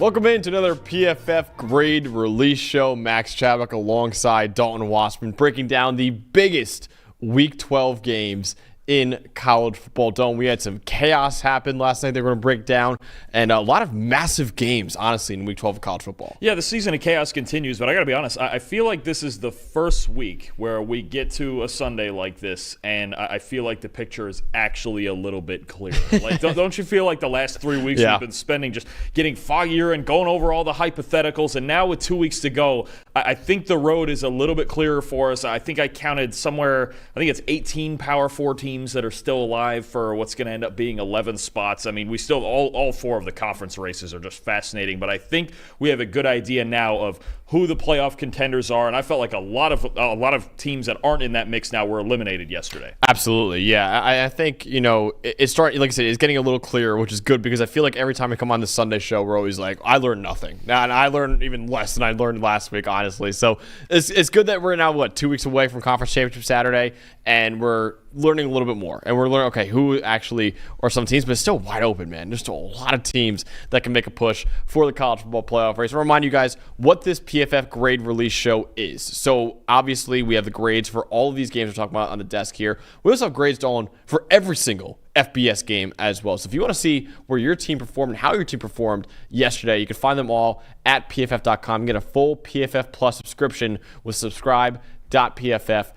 Welcome into another PFF grade release show. Max Chadwick alongside Dalton Wasserman breaking down the biggest Week 12 games in college football. Dalton, we had some chaos happen last night that we're going to break down, and a lot of massive games, honestly, in Week 12 of college football. Yeah, the season of chaos continues, but I got to be honest, I feel like this is the first week where we get to a Sunday like this, and I feel like the picture is actually a little bit clearer. Like, don't you feel like the last 3 weeks we've been spending just getting foggier and going over all the hypotheticals, and now with 2 weeks to go, I think the road is a little bit clearer for us. I think I counted somewhere, I think it's 18 Power 4 teams that are still alive for what's going to end up being 11 spots. I mean, we still, all four of the conference races are just fascinating, but I think we have a good idea now of who the playoff contenders are, and I felt like a lot of teams that aren't in that mix now were eliminated yesterday. Absolutely, yeah. I think, it's starting, like I said, it's getting a little clearer, which is good because I feel like every time we come on the Sunday show, we're always like, I learned nothing. And I learned even less than I learned last week, honestly. So it's good that we're now, 2 weeks away from Conference Championship Saturday, and we're learning a little bit more. And we're learning, okay, who actually are some teams, but it's still wide open, man. There's still a lot of teams that can make a push for the college football playoff race. I'll remind you guys what this PFF grade release show is. So obviously we have the grades for all of these games we're talking about on the desk here. We also have grades on for every single FBS game as well. So if you want to see where your team performed and how your team performed yesterday, you can find them all at pff.com. You get a full PFF Plus subscription with subscribe.pff.com.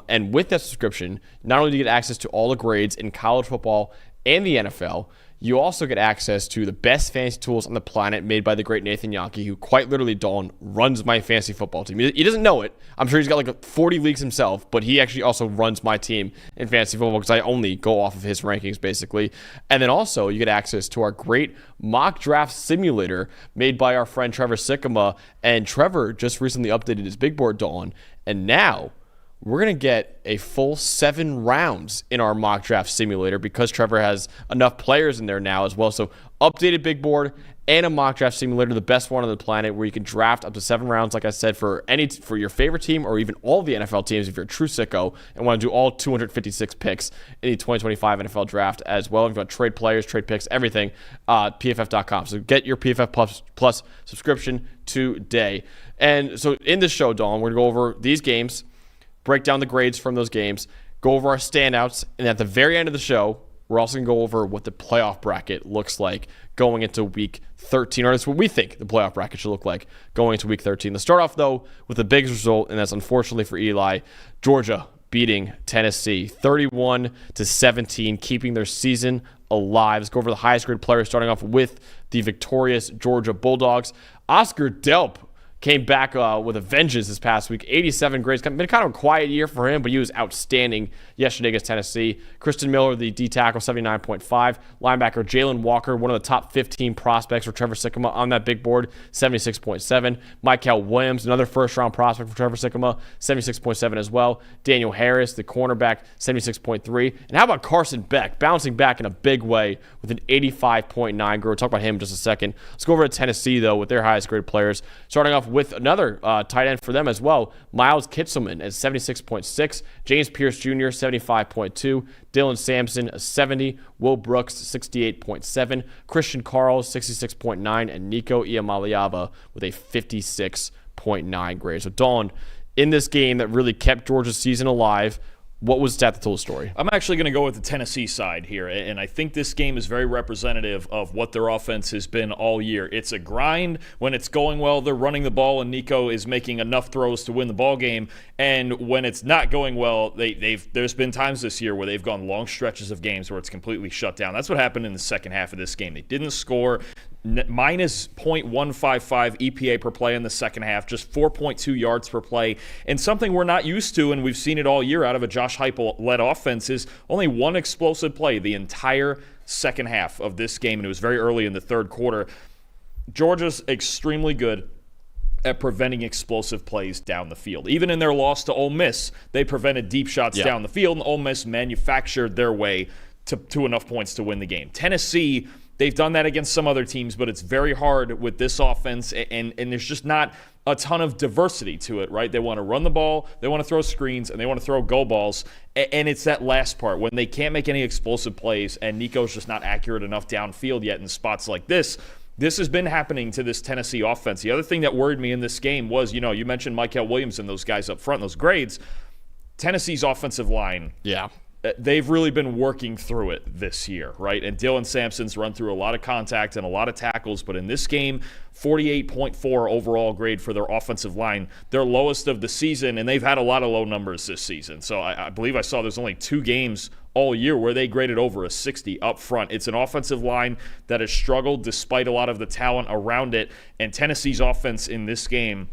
And with that subscription, not only do you get access to all the grades in college football and the NFL, you also get access to the best fantasy tools on the planet made by the great Nathan Yonke, who quite literally, Dawn, runs my fantasy football team. He doesn't know it. I'm sure he's got like 40 leagues himself, but he actually also runs my team in fantasy football because I only go off of his rankings, basically. And then also you get access to our great mock draft simulator made by our friend Trevor Sikkema. And Trevor just recently updated his big board, Dawn, and now we're going to get a full 7 rounds in our mock draft simulator because Trevor has enough players in there now as well. So updated big board and a mock draft simulator, the best one on the planet, where you can draft up to 7 rounds, like I said, for your favorite team or even all the NFL teams if you're a true sicko and want to do all 256 picks in the 2025 NFL draft as well. If you want trade players, trade picks, everything, pff.com. So get your PFF Plus subscription today. And so in this show, Dawn, we're going to go over these games, break down the grades from those games, go over our standouts, and at the very end of the show, we're also going to go over what the playoff bracket looks like going into Week 13, or that's what we think the playoff bracket should look like going into Week 13. Let's start off, though, with the biggest result, and that's unfortunately for Eli, Georgia beating Tennessee 31-17, keeping their season alive. Let's go over the highest grade players, starting off with the victorious Georgia Bulldogs. Oscar Delp came back with a vengeance this past week. 87 grades. Been kind of a quiet year for him, but he was outstanding yesterday against Tennessee. Kristen Miller, the D-tackle, 79.5. Linebacker Jalen Walker, one of the top 15 prospects for Trevor Sikkema on that big board, 76.7. Michael Williams, another first-round prospect for Trevor Sikkema, 76.7 as well. Daniel Harris, the cornerback, 76.3. And how about Carson Beck, bouncing back in a big way with an 85.9 grade. We'll talk about him in just a second. Let's go over to Tennessee, though, with their highest grade players. Starting off with another tight end for them as well, Miles Kitselman at 76.6, James Pierce Jr. 75.2, Dylan Sampson a 70, Will Brooks 68.7, Christian Carl 66.9, and Nico Iamaleava with a 56.9 grade. So Dawn, in this game that really kept Georgia's season alive, what was that that told the story? I'm actually going to go with the Tennessee side here, and I think this game is very representative of what their offense has been all year. It's a grind. When it's going well, they're running the ball, and Nico is making enough throws to win the ball game. And when it's not going well, there's been times this year where they've gone long stretches of games where it's completely shut down. That's what happened in the second half of this game. They didn't score. Minus 0.155 EPA per play in the second half, just 4.2 yards per play. And something we're not used to, and we've seen it all year out of a Josh Heupel-led offense, is only one explosive play the entire second half of this game, and it was very early in the third quarter. Georgia's extremely good at preventing explosive plays down the field. Even in their loss to Ole Miss, they prevented deep shots down the field, and Ole Miss manufactured their way to enough points to win the game. Tennessee, they've done that against some other teams, but it's very hard with this offense, and there's just not a ton of diversity to it, right? They want to run the ball, they want to throw screens, and they want to throw go balls, and it's that last part when they can't make any explosive plays, and Nico's just not accurate enough downfield yet in spots like this. This has been happening to this Tennessee offense. The other thing that worried me in this game was, you mentioned Michael Williams and those guys up front, those grades. Tennessee's offensive line. Yeah. They've really been working through it this year, right? And Dylan Sampson's run through a lot of contact and a lot of tackles, but in this game, 48.4 overall grade for their offensive line, their lowest of the season, and they've had a lot of low numbers this season. So I believe I saw there's only 2 games all year where they graded over a 60 up front. It's an offensive line that has struggled despite a lot of the talent around it, and Tennessee's offense in this game,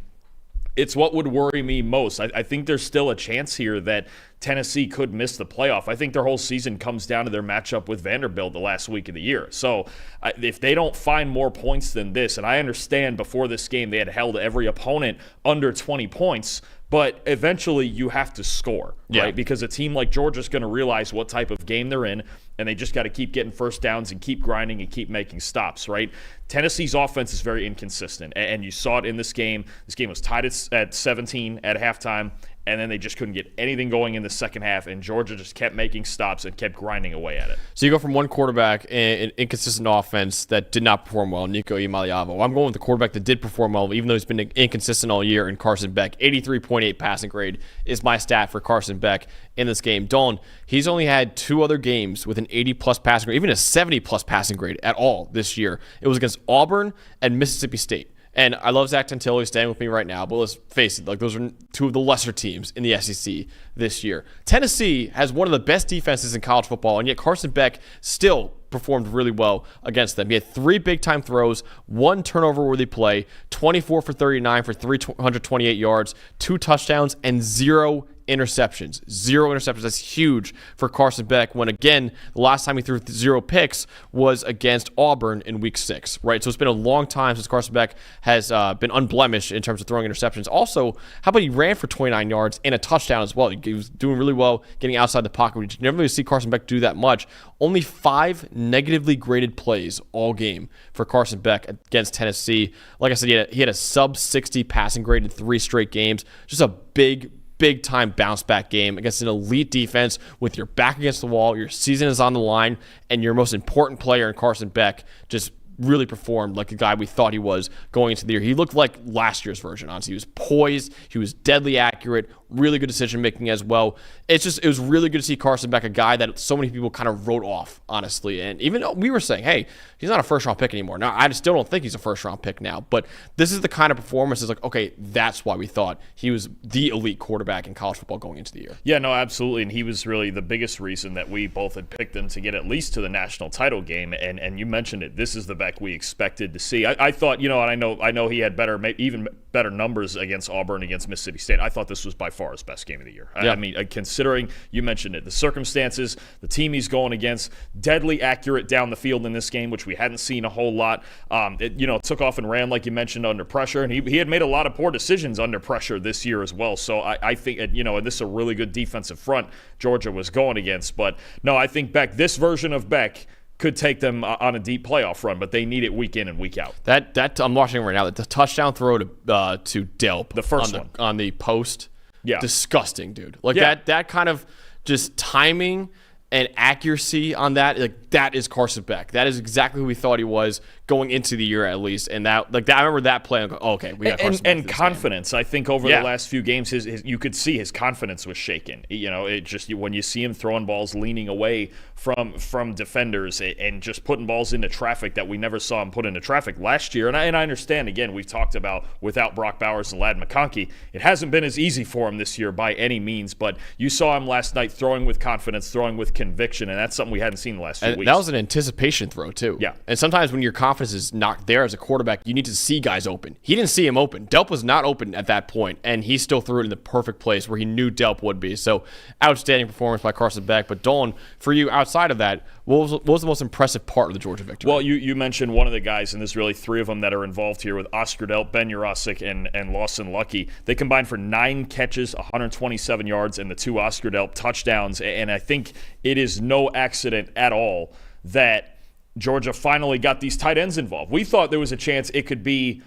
it's what would worry me most. I think there's still a chance here that Tennessee could miss the playoff. I think their whole season comes down to their matchup with Vanderbilt the last week of the year. So if they don't find more points than this, and I understand before this game they had held every opponent under 20 points, but eventually you have to score, right? Because a team like Georgia's going to realize what type of game they're in, and they just got to keep getting first downs and keep grinding and keep making stops, right? Tennessee's offense is very inconsistent, and you saw it in this game. This game was tied at 17 at halftime, and then they just couldn't get anything going in the second half, and Georgia just kept making stops and kept grinding away at it. So you go from one quarterback in inconsistent offense that did not perform well, Nico Iamaleava. I'm going with the quarterback that did perform well, even though he's been inconsistent all year, in Carson Beck. 83.8 passing grade is my stat for Carson Beck in this game. Dalton, he's only had 2 other games with an 80-plus passing grade, even a 70-plus passing grade at all this year. It was against Auburn and Mississippi State. And I love Zach Tantillo. He's staying with me right now. But let's face it, those are 2 of the lesser teams in the SEC this year. Tennessee has one of the best defenses in college football, and yet Carson Beck still performed really well against them. He had 3 big-time throws, 1 turnover-worthy play, 24 for 39 for 328 yards, 2 touchdowns, and 0 interceptions. 0 interceptions. That's huge for Carson Beck when, again, the last time he threw 0 picks was against Auburn in Week 6, right? So it's been a long time since Carson Beck has been unblemished in terms of throwing interceptions. Also, how about he ran for 29 yards and a touchdown as well? He was doing really well getting outside the pocket. We never really see Carson Beck do that much. Only 5 negatively graded plays all game for Carson Beck against Tennessee. Like I said, he had a sub-60 passing grade in 3 straight games. Just a big-time bounce-back game against an elite defense with your back against the wall, your season is on the line, and your most important player in Carson Beck just really performed like the guy we thought he was going into the year. He looked like last year's version, honestly. He was poised. He was deadly accurate. Really good decision-making as well. It was really good to see Carson Beck, a guy that so many people kind of wrote off, honestly. And even though we were saying, hey, he's not a first-round pick anymore. Now, I still don't think he's a first-round pick now. But this is the kind of performance that's like, okay, that's why we thought he was the elite quarterback in college football going into the year. Yeah, no, absolutely. And he was really the biggest reason that we both had picked him to get at least to the national title game. And you mentioned it. This is the Beck we expected to see. I thought, and I know he had even better numbers against Auburn, against Mississippi State. I thought this was by far his best game of the year. Yeah. I mean, considering, you mentioned it, the circumstances, the team he's going against, deadly accurate down the field in this game, which we hadn't seen a whole lot. It took off and ran, like you mentioned, under pressure, and he had made a lot of poor decisions under pressure this year as well. So I think, and this is a really good defensive front Georgia was going against. But no, I think this version of Beck could take them on a deep playoff run, but they need it week in and week out. That I'm watching right now. The touchdown throw to Delp, the first one on the post, yeah, disgusting, dude. Like that kind of just timing and accuracy on that, like that is Carson Beck. That is exactly who we thought he was going into the year, at least. And I remember that play. I'm going, oh, okay, we got Carson Beck. And confidence. Game. I think over the last few games, you could see his confidence was shaken. It just, when you see him throwing balls, leaning away from defenders and just putting balls into traffic that we never saw him put into traffic last year. And I understand. Again, we've talked about without Brock Bowers and Ladd McConkey, it hasn't been as easy for him this year by any means. But you saw him last night throwing with confidence, throwing with conviction, and that's something we hadn't seen the last few weeks. That was an anticipation throw too. Yeah. And sometimes when your confidence is not there as a quarterback, you need to see guys open. He didn't see him open. Delp was not open at that point, and he still threw it in the perfect place where he knew Delp would be. So outstanding performance by Carson Beck. But Dalton, for you, outside of that, what was the most impressive part of the Georgia victory? Well, you mentioned one of the guys, and there's really 3 of them that are involved here with Oscar Delp, Ben Urosic, and Lawson Lucky. They combined for 9 catches, 127 yards, and the 2 Oscar Delp touchdowns. And I think it is no accident at all that Georgia finally got these tight ends involved. We thought there was a chance it could be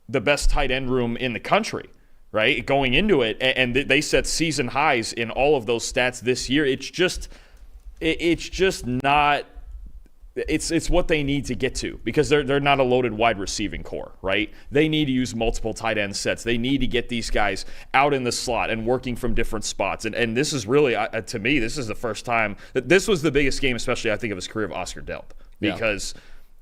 the best tight end room in the country, right, going into it. And they set season highs in all of those stats this year. It's just not it's what they need to get to, because they're not a loaded wide receiving core, right? They need to use multiple tight end sets. They need to get these guys out in the slot and working from different spots. And this is really, to me, this is the first time that this was the biggest game, especially I think of his career, of Oscar Delp, because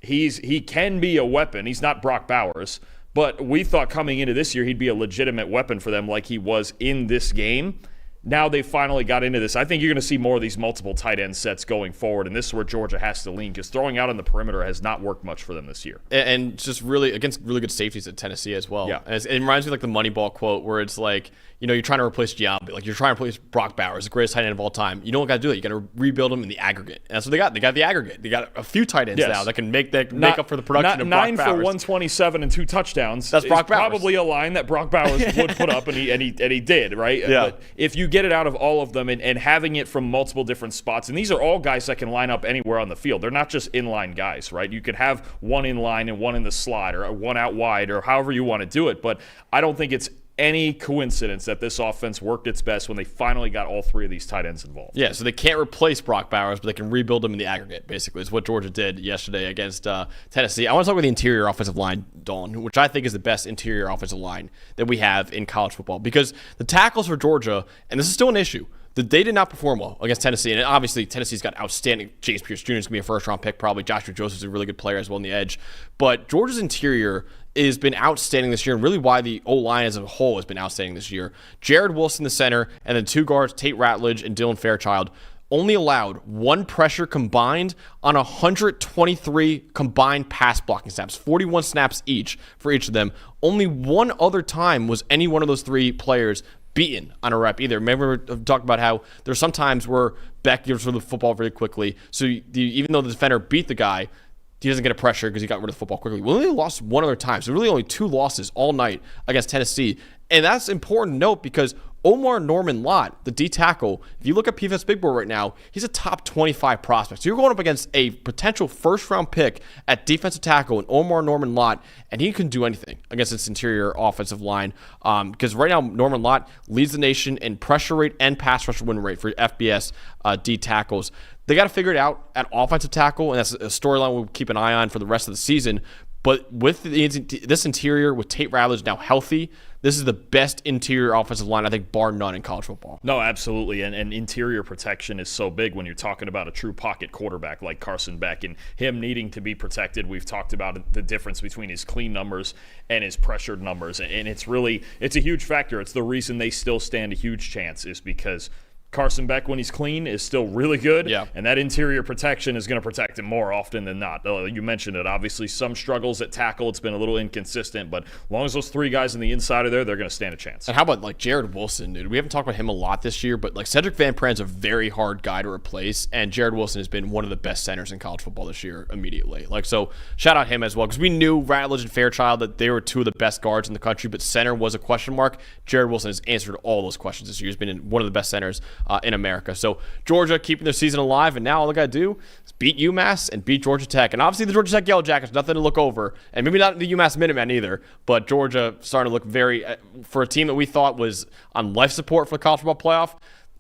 he can be a weapon. He's not Brock Bowers, but we thought coming into this year he'd be a legitimate weapon for them, like he was in this game. Now they finally got into this. I think you're going to see more of these multiple tight end sets going forward, and this is where Georgia has to lean, because throwing out on the perimeter has not worked much for them this year. And just really against really good safeties at Tennessee as well. Yeah. And it reminds me like the Moneyball quote where it's like, you're trying to replace Giambi. Like, you're trying to replace Brock Bowers, the greatest tight end of all time. You don't got to do that. You got to rebuild them in the aggregate. And that's what they got. They got the aggregate. They got a few tight ends now that can make up for the production of Brock Bowers. 9 for 127 and 2 touchdowns. That's Brock Bowers. Probably a line that Brock Bowers would put up, and he did, right? Yeah. But if you get it out of all of them and having it from multiple different spots, and these are all guys that can line up anywhere on the field. They're not just inline guys, right? You could have one in line and one in the slot, or one out wide, or however you want to do it. But I don't think it's any coincidence that this offense worked its best when they finally got all three of these tight ends involved. Yeah, so they can't replace Brock Bowers, but they can rebuild them in the aggregate, basically. It's what Georgia did yesterday against Tennessee. I want to talk about the interior offensive line, Dalton, which I think is the best interior offensive line that we have in college football, because the tackles for Georgia, and this is still an issue, they did not perform well against Tennessee. And obviously, Tennessee's got outstanding. James Pierce Jr. is going to be a first-round pick, probably. Joshua Joseph's a really good player as well on the edge. But Georgia's interior has been outstanding this year, and really why the O-line as a whole has been outstanding this year. Jared Wilson, the center, and then two guards, Tate Ratledge and Dylan Fairchild, only allowed one pressure combined on 123 combined pass blocking snaps, 41 snaps each for each of them. Only one other time was any one of those three players beaten on a rep either. Remember, we talked about how there's some times where Beck gives rid of the football very quickly. So even though the defender beat the guy, he doesn't get a pressure because he got rid of the football quickly. We only lost one other time. So really only two losses all night against Tennessee. And that's important to note because Omar Norman Lott, the D tackle, if you look at PFF's big board right now, he's a top 25 prospect. So you're going up against a potential first-round pick at defensive tackle in Omar Norman Lott, and he can do anything against its interior offensive line. Because right now, Norman Lott leads the nation in pressure rate and pass rush win rate for FBS D tackles. They got to figure it out at offensive tackle, and that's a storyline we'll keep an eye on for the rest of the season. But with this interior, with Tate Ratledge now healthy, this is the best interior offensive line, I think, bar none in college football. No, absolutely. And interior protection is so big when you're talking about a true pocket quarterback like Carson Beck and him needing to be protected. We've talked about the difference between his clean numbers and his pressured numbers. And it's a huge factor. It's the reason they still stand a huge chance, is because Carson Beck, when he's clean, is still really good. Yeah. And that interior protection is going to protect him more often than not. You mentioned it. Obviously, some struggles at tackle. It's been a little inconsistent. But as long as those three guys on the inside are there, they're going to stand a chance. And how about, like, Jared Wilson, dude? We haven't talked about him a lot this year, but, like, Cedric Van Pran's a very hard guy to replace. And Jared Wilson has been one of the best centers in college football this year immediately. Like, so shout out him as well. Because we knew Ratledge and Fairchild that they were two of the best guards in the country, but center was a question mark. Jared Wilson has answered all those questions this year. He's been one of the best centers in America. So Georgia keeping their season alive, and now all they got to do is beat UMass and beat Georgia Tech. And obviously the Georgia Tech Yellow Jackets, nothing to look over. And maybe not the UMass Minutemen either, but Georgia starting to look very, for a team that we thought was on life support for the college football playoff,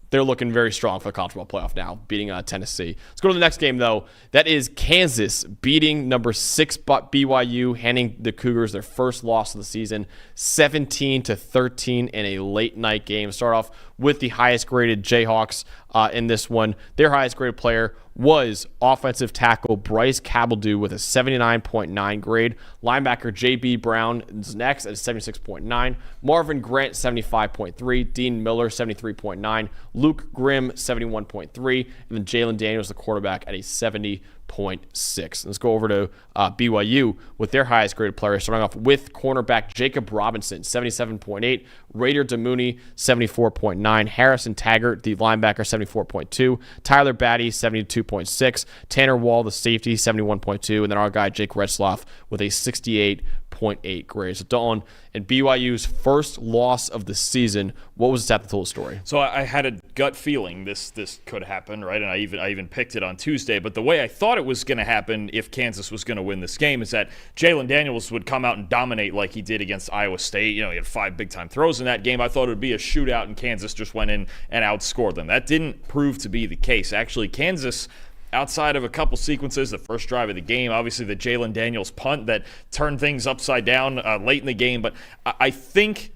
they're looking very strong for the college football playoff now, beating Tennessee. Let's go to the next game, though. That is Kansas beating number 6 BYU, handing the Cougars their first loss of the season, 17-13 in a late-night game. Start off with the highest-graded Jayhawks in this one. Their highest-graded player was offensive tackle Bryce Cabeldew with a 79.9 grade. Linebacker J.B. Brown is next at a 76.9. Marvin Grant, 75.3. Dean Miller, 73.9. Luke Grimm, 71.3. And then Jalen Daniels, the quarterback, at a 70.6. Let's go over to BYU with their highest graded player, starting off with cornerback Jacob Robinson, 77.8. Raider Demooney, 74.9. Harrison Taggart, the linebacker, 74.2. Tyler Batty, 72.6. Tanner Wall, the safety, 71.2. And then our guy Jake Retzloff with a 68.8 grade. So Dalton, in BYU's first loss of the season, what was the stat that told the story? So I had a gut feeling this could happen, right? And I even picked it on Tuesday. But the way I thought it was going to happen if Kansas was going to win this game is that Jalen Daniels would come out and dominate like he did against Iowa State. He had 5 big-time throws in that game. I thought it would be a shootout, and Kansas just went in and outscored them. That didn't prove to be the case. Actually, Kansas outside of a couple sequences, the first drive of the game, obviously the Jalen Daniels punt that turned things upside down late in the game. But I think,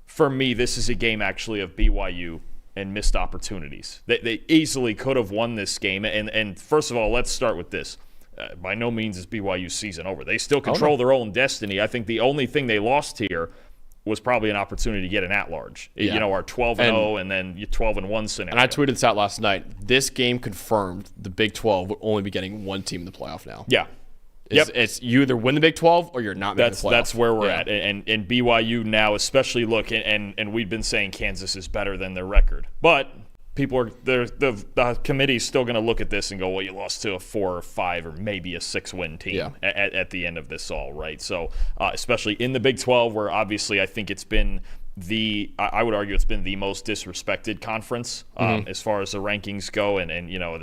for me, this is a game actually of BYU and missed opportunities. They easily could have won this game. And first of all, let's start with this. By no means is BYU's season over. They still control their own destiny. I think the only thing they lost here was probably an opportunity to get an at-large. Yeah. You know, our 12-0 and then 12-1 scenario. And I tweeted this out last night. This game confirmed the Big 12 would only be getting one team in the playoff now. Yeah. It's you either win the Big 12 or you're not making the playoff. That's where we're at. And BYU now, especially, look, and we've been saying Kansas is better than their record. But the committee's still going to look at this and go, well, you lost to a 4 or 5 or maybe a 6-win team at the end of this all, right? So especially in the Big 12, where obviously I think it's been I would argue it's been the most disrespected conference as far as the rankings go, and you know,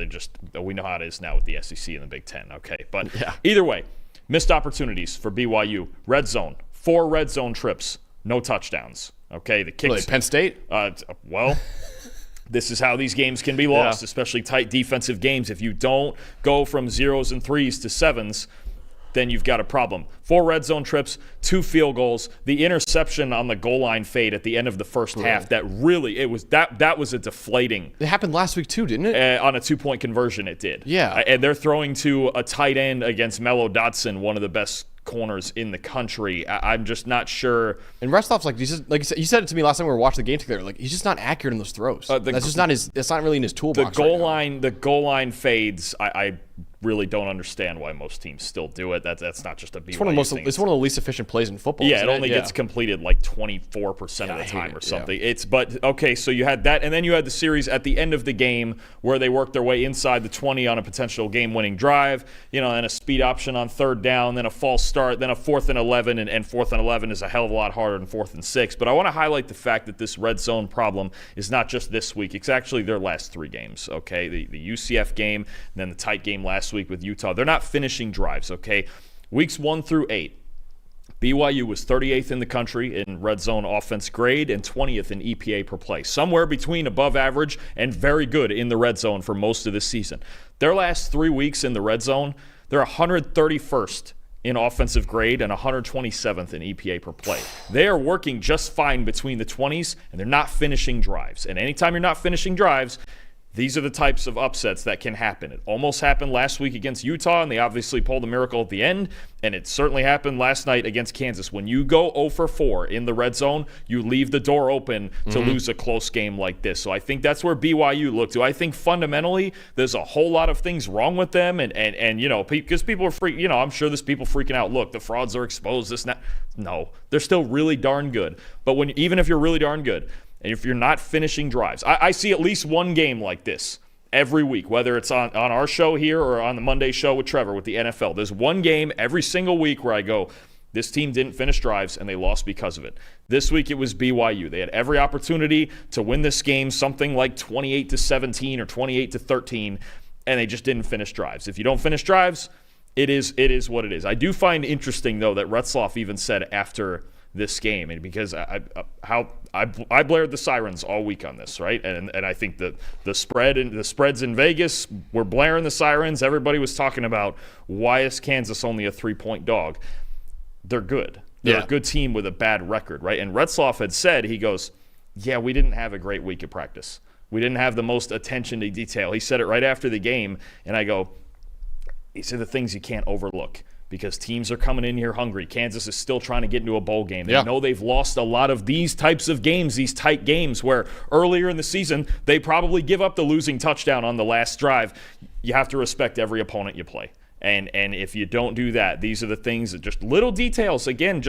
we know how it is now with the SEC and the Big 10, okay? But either way, missed opportunities for BYU. Red zone, 4 red zone trips, no touchdowns, okay? The kicks. Really, Penn State? Well... This is how these games can be lost, especially tight defensive games. If you don't go from 0s and 3s to 7s, then you've got a problem. 4 red zone trips, 2 field goals, the interception on the goal line fade at the end of the first half. That was a deflating. It happened last week too, didn't it? On a 2-point conversion, it did. Yeah, and they're throwing to a tight end against Mello Dotson, one of the best corners in the country. I'm just not sure. And Restloff's like you said it to me last time we were watching the game together. Like, he's just not accurate in those throws. That's just not his. It's not really in his toolbox. The goal line fades. I really don't understand why most teams still do it. That's not just a BYU thing. It's one of the least efficient plays in football. Yeah, it only gets completed like 24% of the time or something. But okay, so you had that, and then you had the series at the end of the game where they worked their way inside the 20 on a potential game-winning drive, you know, and a speed option on 3rd down, then a false start, then a 4th and 11, and 4th and 11 is a hell of a lot harder than 4th and 6. But I want to highlight the fact that this red zone problem is not just this week. It's actually their last 3 games, okay? The UCF game, and then the tight game last week with Utah. They're not finishing drives, okay? Weeks 1 through 8, BYU was 38th in the country in red zone offense grade and 20th in EPA per play. Somewhere between above average and very good in the red zone for most of this season. Their last 3 weeks in the red zone, they're 131st in offensive grade and 127th in EPA per play. They are working just fine between the 20s, and they're not finishing drives. And anytime you're not finishing drives, these are the types of upsets that can happen. It almost happened last week against Utah, and they obviously pulled a miracle at the end, and it certainly happened last night against Kansas. When you go 0 for 4 in the red zone, you leave the door open to lose a close game like this. So I think that's where BYU look to. I think fundamentally there's a whole lot of things wrong with them, and you know, because people are freaking, you know, I'm sure there's people freaking out. Look, the frauds are exposed, this and that. No, they're still really darn good. But even if you're really darn good, and if you're not finishing drives, I see at least one game like this every week, whether it's on our show here or on the Monday show with Trevor with the NFL. There's one game every single week where I go, this team didn't finish drives and they lost because of it. This week it was BYU. They had every opportunity to win this game, something like 28-17 or 28-13, and they just didn't finish drives. If you don't finish drives, it is what it is. I do find interesting, though, that Retzloff even said after this game, and because I blared the sirens all week on this, right? And I think that the spreads in Vegas were blaring the sirens. Everybody was talking about, why is Kansas only a 3-point dog? They're good. They're a good team with a bad record, right? And Retzloff had said, he goes, yeah, we didn't have a great week of practice. We didn't have the most attention to detail. He said it right after the game, and I go, these are the things you can't overlook. Because teams are coming in here hungry. Kansas is still trying to get into a bowl game. They know they've lost a lot of these types of games, these tight games, where earlier in the season they probably give up the losing touchdown on the last drive. You have to respect every opponent you play. And if you don't do that, these are the things that just little details. Again,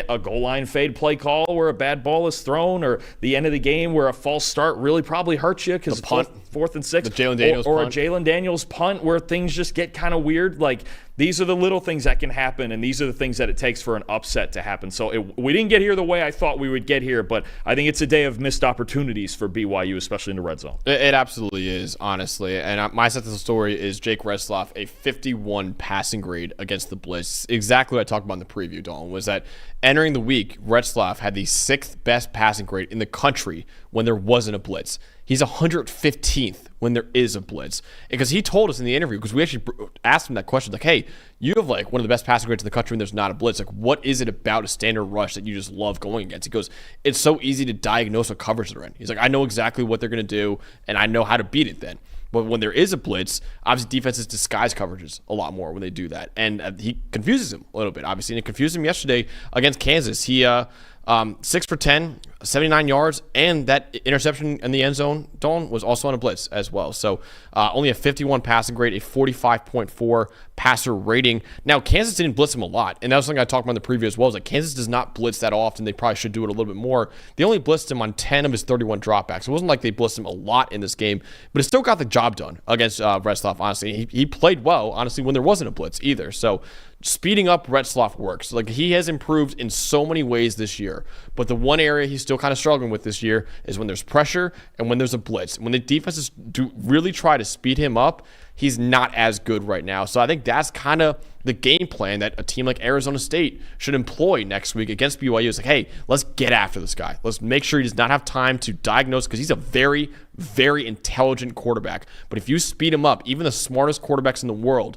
a goal line fade play call where a bad ball is thrown, or the end of the game where a false start really probably hurts you because 4th and 6, the Jalen Daniels or punt. A Jalen Daniels punt where things just get kind of weird. Like, these are the little things that can happen, and these are the things that it takes for an upset to happen. So we didn't get here the way I thought we would get here, but I think it's a day of missed opportunities for BYU, especially in the red zone. It absolutely is, honestly. And my sense of the story is Jake Retzloff, a 51 passing grade against the blitz. Exactly what I talked about in the preview, Dalton, was that entering the week, Retzloff had the 6th best passing grade in the country when there wasn't a blitz. He's 115th when there is a blitz. Because he told us in the interview, because we actually asked him that question, like, hey, you have like one of the best passing grades in the country when there's not a blitz. Like, what is it about a standard rush that you just love going against? He goes, it's so easy to diagnose what coverage they're in. He's like, I know exactly what they're going to do, and I know how to beat it then. But when there is a blitz, obviously defenses disguise coverages a lot more when they do that. And he confuses him a little bit, obviously. And it confused him yesterday against Kansas. He 6 for 10, 79 yards, and that interception in the end zone, Dalton, was also on a blitz as well. So only a 51 passing grade, a 45.4 passer rating. Now, Kansas didn't blitz him a lot, and that was something I talked about in the preview as well, is like Kansas does not blitz that often. They probably should do it a little bit more. They only blitzed him on 10 of his 31 dropbacks. It wasn't like they blitzed him a lot in this game, but it still got the job done against Retzlaff, honestly. He played well, honestly, when there wasn't a blitz either. So speeding up Retzlaff works. Like, he has improved in so many ways this year, but the one area he's still kind of struggling with this year is when there's pressure and when there's a blitz. When the defenses do really try to speed him up, he's not as good right now. So I think that's kind of the game plan that a team like Arizona State should employ next week against BYU. It's like, hey, let's get after this guy. Let's make sure he does not have time to diagnose, because he's a very, very intelligent quarterback. But if you speed him up, even the smartest quarterbacks in the world,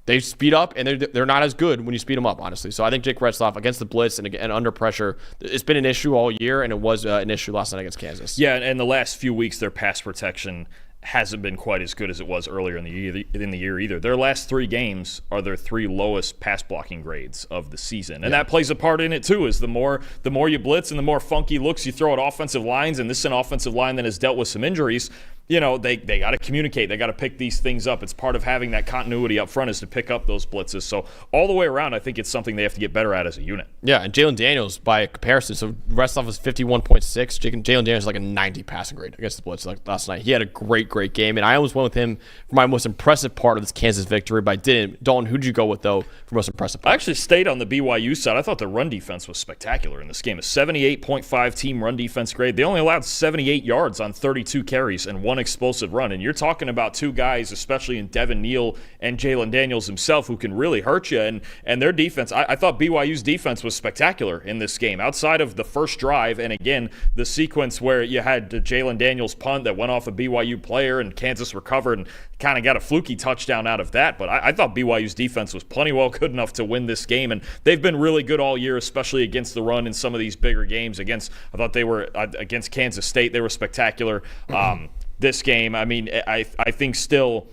they speed up, and they're not as good when you speed them up, honestly. So I think Jake Retzlaff against the blitz and under pressure, it's been an issue all year, and it was an issue last night against Kansas. Yeah, and the last few weeks, their pass protection hasn't been quite as good as it was earlier in the year either. Their last 3 games are their 3 lowest pass blocking grades of the season, and that plays a part in it too. Is the more you blitz and the more funky looks you throw at offensive lines, and this is an offensive line that has dealt with some injuries. You know, they got to communicate. They got to pick these things up. It's part of having that continuity up front, is to pick up those blitzes. So all the way around, I think it's something they have to get better at as a unit. Yeah, and Jalen Daniels, by comparison, so Retzlaff was 51.6. Jalen Daniels is like a 90 passing grade against the blitz like last night. He had a great game, and I almost went with him for my most impressive part of this Kansas victory, but I didn't. Dalton, who did you go with, though, for most impressive part? I actually stayed on the BYU side. I thought the run defense was spectacular in this game. A 78.5 team run defense grade. They only allowed 78 yards on 32 carries and 1 explosive run. And you're talking about 2 guys, especially in Devin Neal and Jalen Daniels himself, who can really hurt you. And their defense, I thought BYU's defense was spectacular in this game. Outside of the first drive, and again, the sequence where you had the Jalen Daniels punt that went off a BYU player and Kansas recovered and kind of got a fluky touchdown out of that. But I thought BYU's defense was plenty well good enough to win this game. And they've been really good all year, especially against the run in some of these bigger games. I thought they were against Kansas State. They were spectacular. This game, I mean, I think still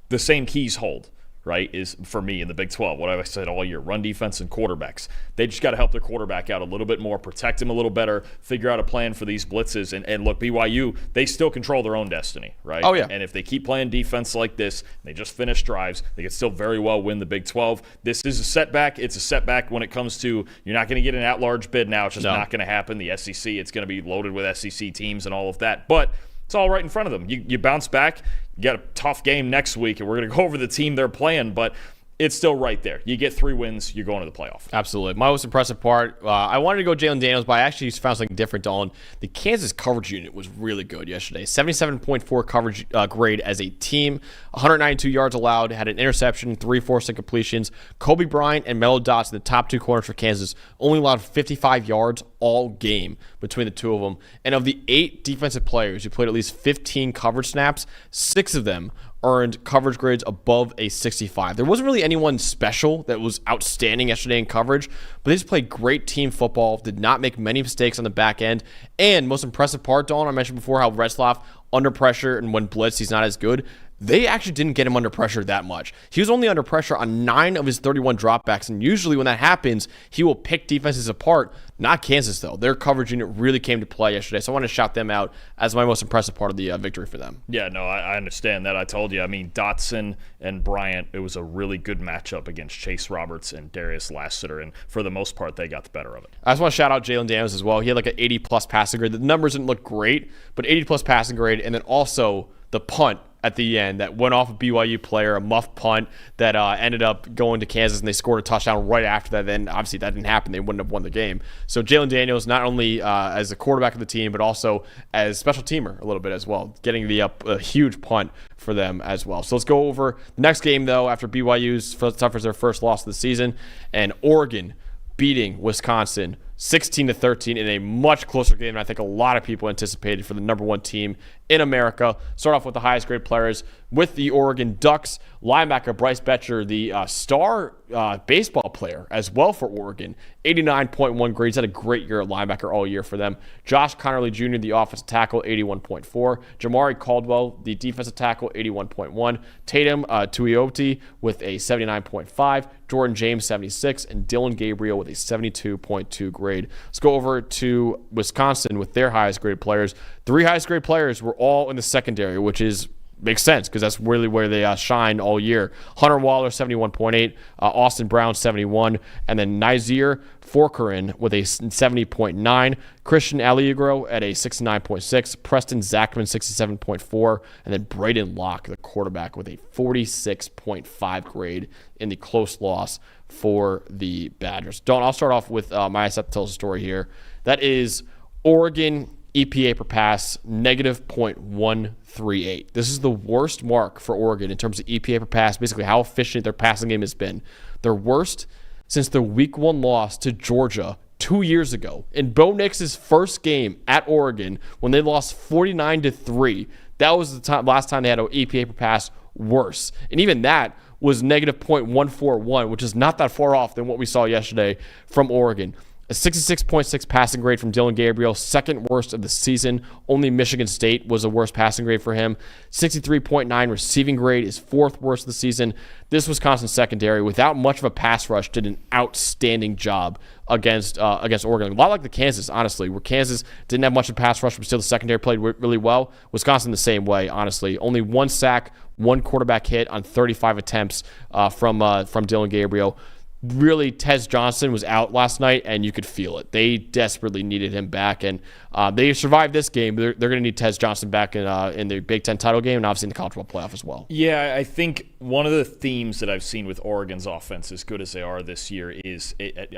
the same keys hold, right, is for me in the Big 12. What I've said all year, run defense and quarterbacks. They just got to help their quarterback out a little bit more, protect him a little better, figure out a plan for these blitzes. And look, BYU, they still control their own destiny, right? Oh, yeah. And if they keep playing defense like this, they just finish drives, they can still very well win the Big 12. This is a setback. It's a setback when it comes to, you're not going to get an at-large bid now. It's just not going to happen. The SEC, it's going to be loaded with SEC teams and all of that. But it's all right in front of them. You bounce back. You got a tough game next week, and we're going to go over the team they're playing, but it's still right there. You get 3 wins, you're going to the playoff. Absolutely. My most impressive part, I wanted to go Jalen Daniels, but I actually found something different on. The Kansas coverage unit was really good yesterday. 77.4 coverage grade as a team. 192 yards allowed, had an interception, 3 forced incompletions. Kobe Bryant and Melo Dotson, the top 2 corners for Kansas, only allowed 55 yards all game between the 2 of them. And of the 8 defensive players who played at least 15 coverage snaps, 6 of them earned coverage grades above a 65. There wasn't really anyone special that was outstanding yesterday in coverage, but they just played great team football, did not make many mistakes on the back end. And most impressive part, Dawn, I mentioned before how Retzlaff, under pressure and when blitzed, he's not as good. They actually didn't get him under pressure that much. He was only under pressure on 9 of his 31 dropbacks, and usually when that happens, he will pick defenses apart. Not Kansas, though. Their coverage unit really came to play yesterday, so I want to shout them out as my most impressive part of the victory for them. Yeah, no, I understand that. I told you. I mean, Dotson and Bryant, it was a really good matchup against Chase Roberts and Darius Lassiter, and for the most part, they got the better of it. I just want to shout out Jalen Daniels as well. He had like an 80-plus passing grade. The numbers didn't look great, but 80-plus passing grade, and then also the punt at the end that went off a BYU player, a muff punt that ended up going to Kansas, and they scored a touchdown right after that. Then obviously that didn't happen. They wouldn't have won the game. So Jalen Daniels, not only as the quarterback of the team, but also as special teamer a little bit as well, getting the a huge punt for them as well. So let's go over the next game, though, after BYU suffers their first loss of the season, and Oregon beating Wisconsin 16-13 in a much closer game than I think a lot of people anticipated for the number one team in America. Start off with the highest grade players with the Oregon Ducks. Linebacker Bryce Betcher, the star baseball player as well for Oregon, 89.1 grades. Had a great year at linebacker all year for them. Josh Connerly Jr., the offensive tackle, 81.4. Jamari Caldwell, the defensive tackle, 81.1. Tatum Tuioti with a 79.5. Jordan James, 76. And Dylan Gabriel with a 72.2 grade. Let's go over to Wisconsin with their highest graded players. 3 highest grade players were all in the secondary, which makes sense because that's really where they shine all year. Hunter Waller, 71.8, Austin Brown, 71, and then Nazir Forkerin with a 70.9, Christian Allegro at a 69.6, Preston Zachman, 67.4, and then Braden Locke, the quarterback, with a 46.5 grade in the close loss for the Badgers. Don, I'll start off with my set tells a story here. That is Oregon EPA per pass, negative 0.138. This is the worst mark for Oregon in terms of EPA per pass, basically how efficient their passing game has been. Their worst since their week 1 loss to Georgia 2 years ago. In Bo Nix's first game at Oregon, when they lost 49-3, that was the last time they had an EPA per pass worse. And even that was negative 0.141, which is not that far off than what we saw yesterday from Oregon. A 66.6 passing grade from Dylan Gabriel, second worst of the season. Only Michigan State was a worse passing grade for him. 63.9 receiving grade is fourth worst of the season. This Wisconsin secondary, without much of a pass rush, did an outstanding job against Oregon. A lot like the Kansas, honestly, where Kansas didn't have much of a pass rush, but still the secondary played really well. Wisconsin the same way, honestly. Only 1 sack, 1 quarterback hit on 35 attempts from Dylan Gabriel. Really, Tez Johnson was out last night, and you could feel it. They desperately needed him back, and they survived this game. They're going to need Tez Johnson back in the Big Ten title game and obviously in the college football playoff as well. Yeah, I think one of the themes that I've seen with Oregon's offense, as good as they are this year,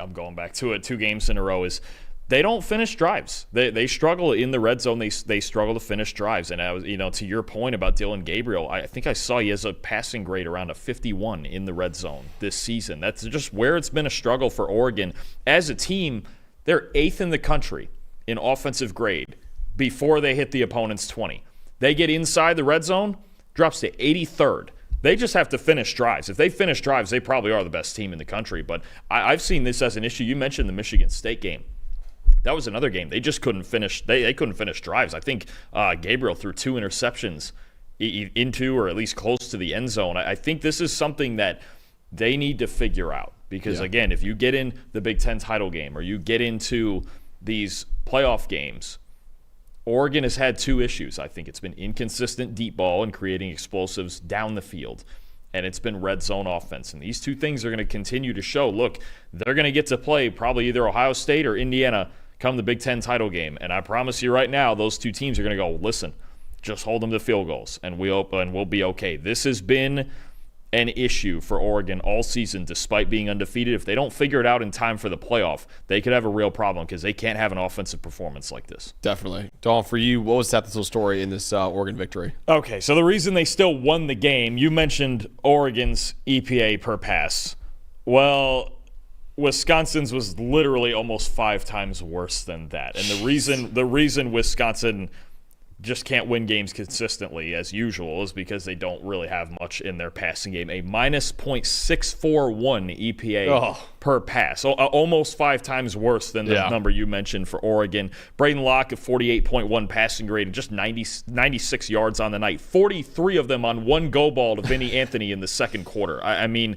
I'm going back to it 2 games in a row, is they don't finish drives. They struggle in the red zone. They struggle to finish drives. And I was, to your point about Dylan Gabriel, I think I saw he has a passing grade around a 51 in the red zone this season. That's just where it's been a struggle for Oregon. As a team, they're 8th in the country in offensive grade before they hit the opponent's 20. They get inside the red zone, drops to 83rd. They just have to finish drives. If they finish drives, they probably are the best team in the country. But I've seen this as an issue. You mentioned the Michigan State game. That was another game. They just couldn't finish. They couldn't finish drives. I think Gabriel threw 2 interceptions into or at least close to the end zone. I think this is something that they need to figure out because, again, if you get in the Big Ten title game or you get into these playoff games, Oregon has had 2 issues. I think it's been inconsistent deep ball and creating explosives down the field, and it's been red zone offense. And these 2 things are going to continue to show, look, they're going to get to play probably either Ohio State or Indiana come the Big Ten title game. And I promise you right now, those 2 teams are going to go, listen, just hold them to field goals, and we'll be okay. This has been an issue for Oregon all season, despite being undefeated. If they don't figure it out in time for the playoff, they could have a real problem because they can't have an offensive performance like this. Definitely. Dawn, for you, what was that little story in this Oregon victory? Okay, so the reason they still won the game, you mentioned Oregon's EPA per pass. Well, Wisconsin's was literally almost 5 times worse than that. And the reason Wisconsin just can't win games consistently as usual is because they don't really have much in their passing game. A minus 0.641 EPA per pass. So almost 5 times worse than the number you mentioned for Oregon. Braden Locke at 48.1 passing grade and just 96 yards on the night. 43 of them on 1 go ball to Vinny Anthony in the second quarter. I mean,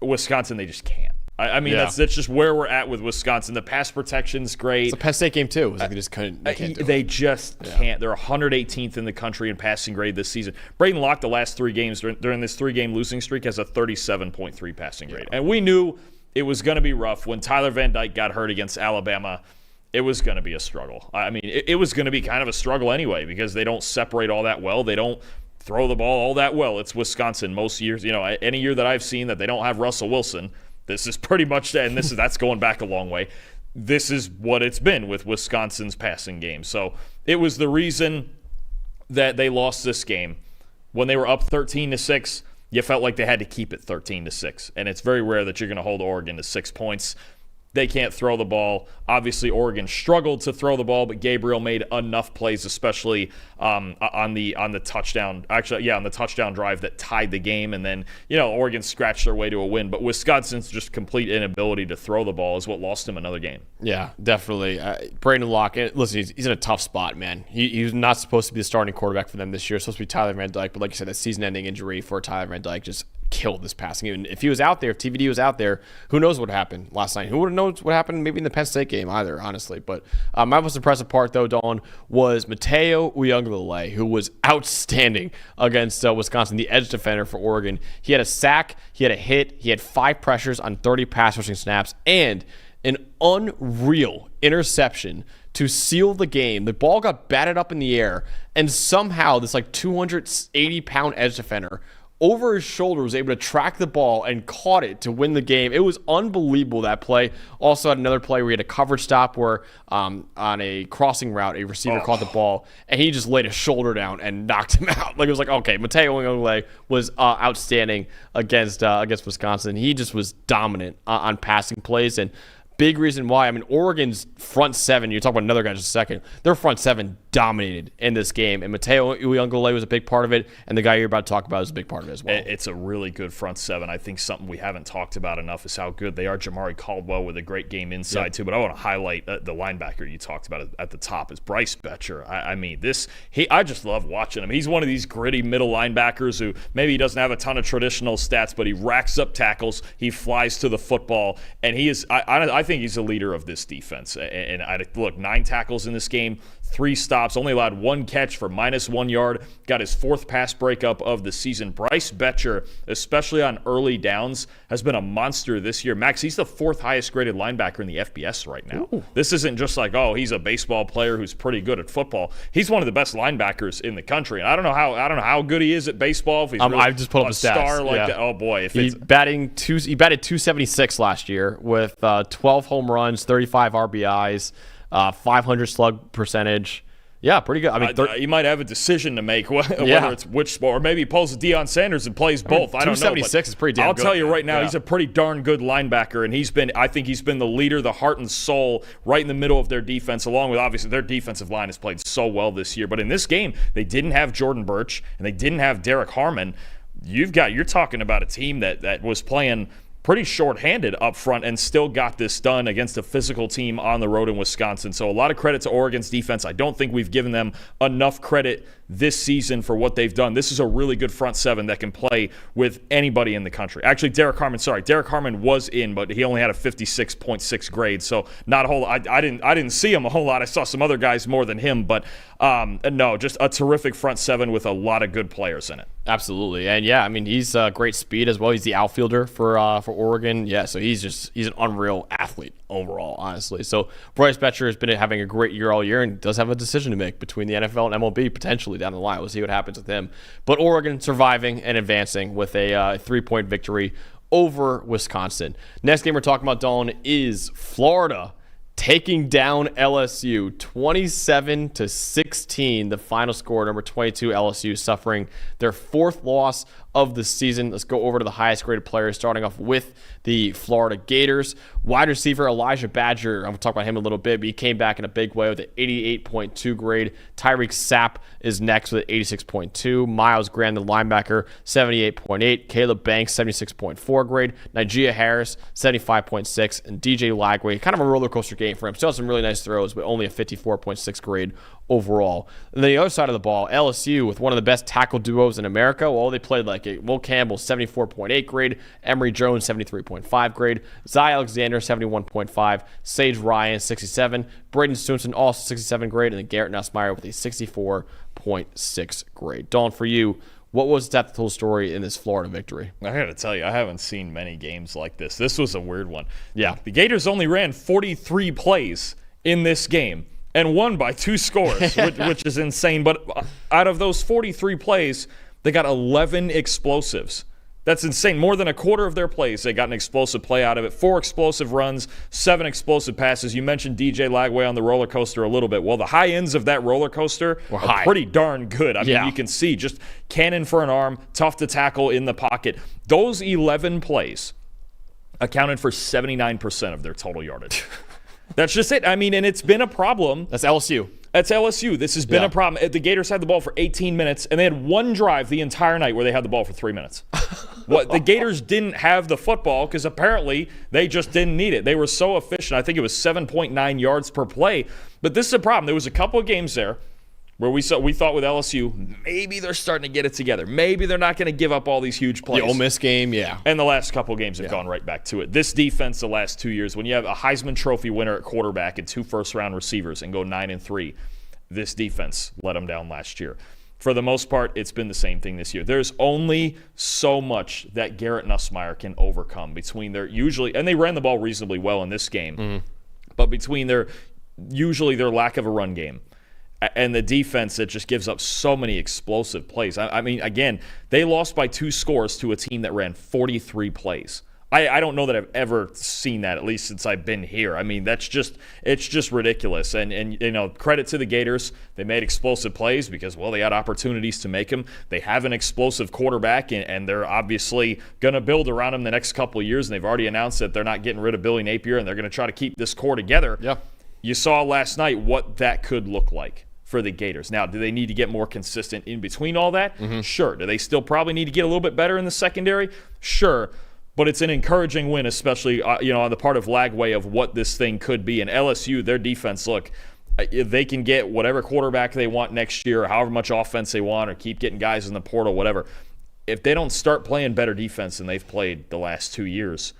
Wisconsin, they just can't. That's just where we're at with Wisconsin. The pass protection's great. It's a Penn State game too. They just can't can't. They're 118th in the country in passing grade this season. Braden Locke, the last 3 games during this 3-game losing streak, has a 37.3 passing grade. And we knew it was going to be rough when Tyler Van Dyke got hurt against Alabama. It was going to be a struggle. It was going to be kind of a struggle anyway because they don't separate all that well. They don't throw the ball all that well. It's Wisconsin most years. Any year that I've seen that they don't have Russell Wilson, this is pretty much that, and that's going back a long way. This is what it's been with Wisconsin's passing game. So it was the reason that they lost this game. When they were up 13-6, you felt like they had to keep it 13-6, and it's very rare that you're going to hold Oregon to 6 points. they can't throw the ball. Obviously, Oregon struggled to throw the ball, but Gabriel made enough plays, especially on the touchdown. Actually, on the touchdown drive that tied the game, and then Oregon scratched their way to a win. But Wisconsin's just complete inability to throw the ball is what lost him another game. Yeah, definitely. Brandon Locke, listen, he's in a tough spot, man. He's not supposed to be the starting quarterback for them this year. It's supposed to be Tyler Van Dyke, but like you said, that season-ending injury for Tyler Van Dyke just killed this passing. Even if he was out there, if TVD was out there, who knows what happened last night? Who would have known what happened maybe in the Penn State game either, honestly. But my most impressive part, though, Dawn, was Mateo Uiagalelei, who was outstanding against Wisconsin, the edge defender for Oregon. He had a sack, he had a hit, he had 5 pressures on 30 pass rushing snaps, and an unreal interception to seal the game. The ball got batted up in the air, and somehow this 280-pound edge defender over his shoulder was able to track the ball and caught it to win the game. It was unbelievable, that play. Also had another play where he had a coverage stop where on a crossing route, a receiver caught the ball, and he just laid his shoulder down and knocked him out. It was okay, Mateo Uiagalelei was outstanding against Wisconsin. He just was dominant on passing plays, and big reason why. Oregon's front seven, you talk about another guy in just a second, their front seven dominated in this game, and Mateo Uiagalelei was a big part of it, and the guy you're about to talk about is a big part of it as well. It's a really good front seven. I think something we haven't talked about enough is how good they are. Jamari Caldwell with a great game inside, too, but I want to highlight the linebacker you talked about at the top is Bryce Betcher. I just love watching him. He's one of these gritty middle linebackers who maybe he doesn't have a ton of traditional stats, but he racks up tackles, he flies to the football, and he is, I think he's a leader of this defense. And look, 9 tackles in this game, 3 stops, only allowed 1 catch for -1 yard, got his 4th pass breakup of the season. Bryce Betcher, especially on early downs, has been a monster this year. Max, he's the 4th highest graded linebacker in the FBS right now. Ooh. This isn't just he's a baseball player who's pretty good at football. He's one of the best linebackers in the country. And I don't know how good he is at baseball. If he's really I've just pulled up a his stats. Star like that. Oh boy, he batted 276 last year with 12 home runs, 35 RBIs, 500 slug percentage. Yeah, pretty good. He might have a decision to make whether it's which sport, or maybe he pulls a Deion Sanders and plays both. I don't know. 276 is pretty damn good. I'll tell you right now, he's a pretty darn good linebacker, and I think he's been the leader, the heart and soul, right in the middle of their defense, along with obviously their defensive line has played so well this year. But in this game, they didn't have Jordan Birch and they didn't have Derek Harmon. You're talking about a team that was playing pretty shorthanded up front and still got this done against a physical team on the road in Wisconsin. So a lot of credit to Oregon's defense. I don't think we've given them enough credit this season for what they've done. This is a really good front seven that can play with anybody in the country. Actually, Derek Harmon was in, but he only had a 56.6 grade, so not a whole lot. I didn't see him a whole lot. I saw some other guys more than him, but no, just a terrific front seven with a lot of good players in it. Absolutely, and he's great speed as well. He's the outfielder for Oregon. Yeah, so he's an unreal athlete overall, honestly. So Bryce Betcher has been having a great year all year and does have a decision to make between the NFL and MLB potentially down the line. We'll see what happens with him. But Oregon surviving and advancing with a 3-point victory over Wisconsin. Next game we're talking about, Dalton, is Florida taking down LSU 27-16. The final score, number 22, LSU suffering their 4th loss of the season. Let's go over to the highest graded players, starting off with the Florida Gators. Wide receiver Elijah Badger, I'm going to talk about him a little bit, but he came back in a big way with an 88.2 grade. Tyreek Sapp is next with an 86.2. Miles Graham, the linebacker, 78.8. Caleb Banks, 76.4 grade. Najee Harris, 75.6. And DJ Lagway, kind of a roller coaster game for him. Still has some really nice throws, but only a 54.6 grade overall. And then the other side of the ball, LSU with one of the best tackle duos in America. Well, they played like it. Will Campbell, 74.8 grade. Emory Jones, 73.5 grade. Zy Alexander, 71.5. Sage Ryan, 67. Braden Stinson, also 67 grade. And then Garrett Nussmeier with a 64.6 grade. Dawn, for you, what was that total story in this Florida victory? I got to tell you, I haven't seen many games like this. This was a weird one. Yeah. The Gators only ran 43 plays in this game and won by 2 scores, which is insane. But out of those 43 plays, they got 11 explosives. That's insane. More than a quarter of their plays, they got an explosive play out of it. 4 explosive runs, 7 explosive passes. You mentioned DJ Lagway on the roller coaster a little bit. Well, the high ends of that roller coaster are pretty darn good. I mean, you can see just cannon for an arm, tough to tackle in the pocket. Those 11 plays accounted for 79% of their total yardage. That's just it. I mean, and it's been a problem. That's LSU. That's LSU. This has been a problem. The Gators had the ball for 18 minutes, and they had one drive the entire night where they had the ball for 3 minutes. The Gators didn't have the football because apparently they just didn't need it. They were so efficient. I think it was 7.9 yards per play. But this is a problem. There was a couple of games there where we thought with LSU, maybe they're starting to get it together. Maybe they're not going to give up all these huge plays. The Ole Miss game, yeah. And the last couple of games have gone right back to it. This defense the last 2 years, when you have a Heisman Trophy winner at quarterback and 2 first-round receivers and go 9-3, this defense let them down last year. For the most part, it's been the same thing this year. There's only so much that Garrett Nussmeier can overcome between their and they ran the ball reasonably well in this game, but between their lack of a run game and the defense that just gives up so many explosive plays. I mean, again, they lost by 2 scores to a team that ran 43 plays. I don't know that I've ever seen that, at least since I've been here. I mean, it's just ridiculous. And you know, credit to the Gators. They made explosive plays because, well, they had opportunities to make them. They have an explosive quarterback, and they're obviously going to build around him the next couple of years. And they've already announced that they're not getting rid of Billy Napier, and they're going to try to keep this core together. Yeah. You saw last night what that could look like for the Gators. Now, do they need to get more consistent in between all that? Sure. Do they still probably need to get a little bit better in the secondary? Sure. But it's an encouraging win, especially on the part of Lagway of what this thing could be. And LSU, their defense, look, if they can get whatever quarterback they want next year, or however much offense they want, or keep getting guys in the portal, whatever. If they don't start playing better defense than they've played the last 2 years,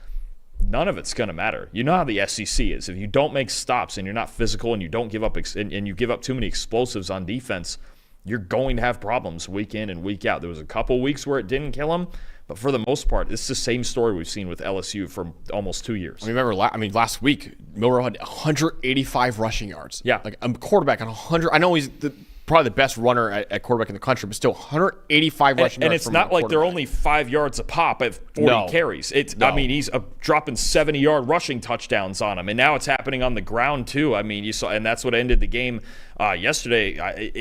none of it's going to matter. You know how the SEC is. If you don't make stops and you're not physical and you don't give up and you give up too many explosives on defense, you're going to have problems week in and week out. There was a couple weeks where it didn't kill them, but for the most part, it's the same story we've seen with LSU for almost 2 years. I mean, remember, last week, Milroe had 185 rushing yards. Yeah. Like a quarterback on 100. I know he's probably the best runner at quarterback in the country, but still 185 rushing yards. And it's not like they're only 5 yards a pop at 40 carries. I mean, he's dropping 70-yard rushing touchdowns on him, and now it's happening on the ground too. I mean, you saw, and that's what ended the game yesterday.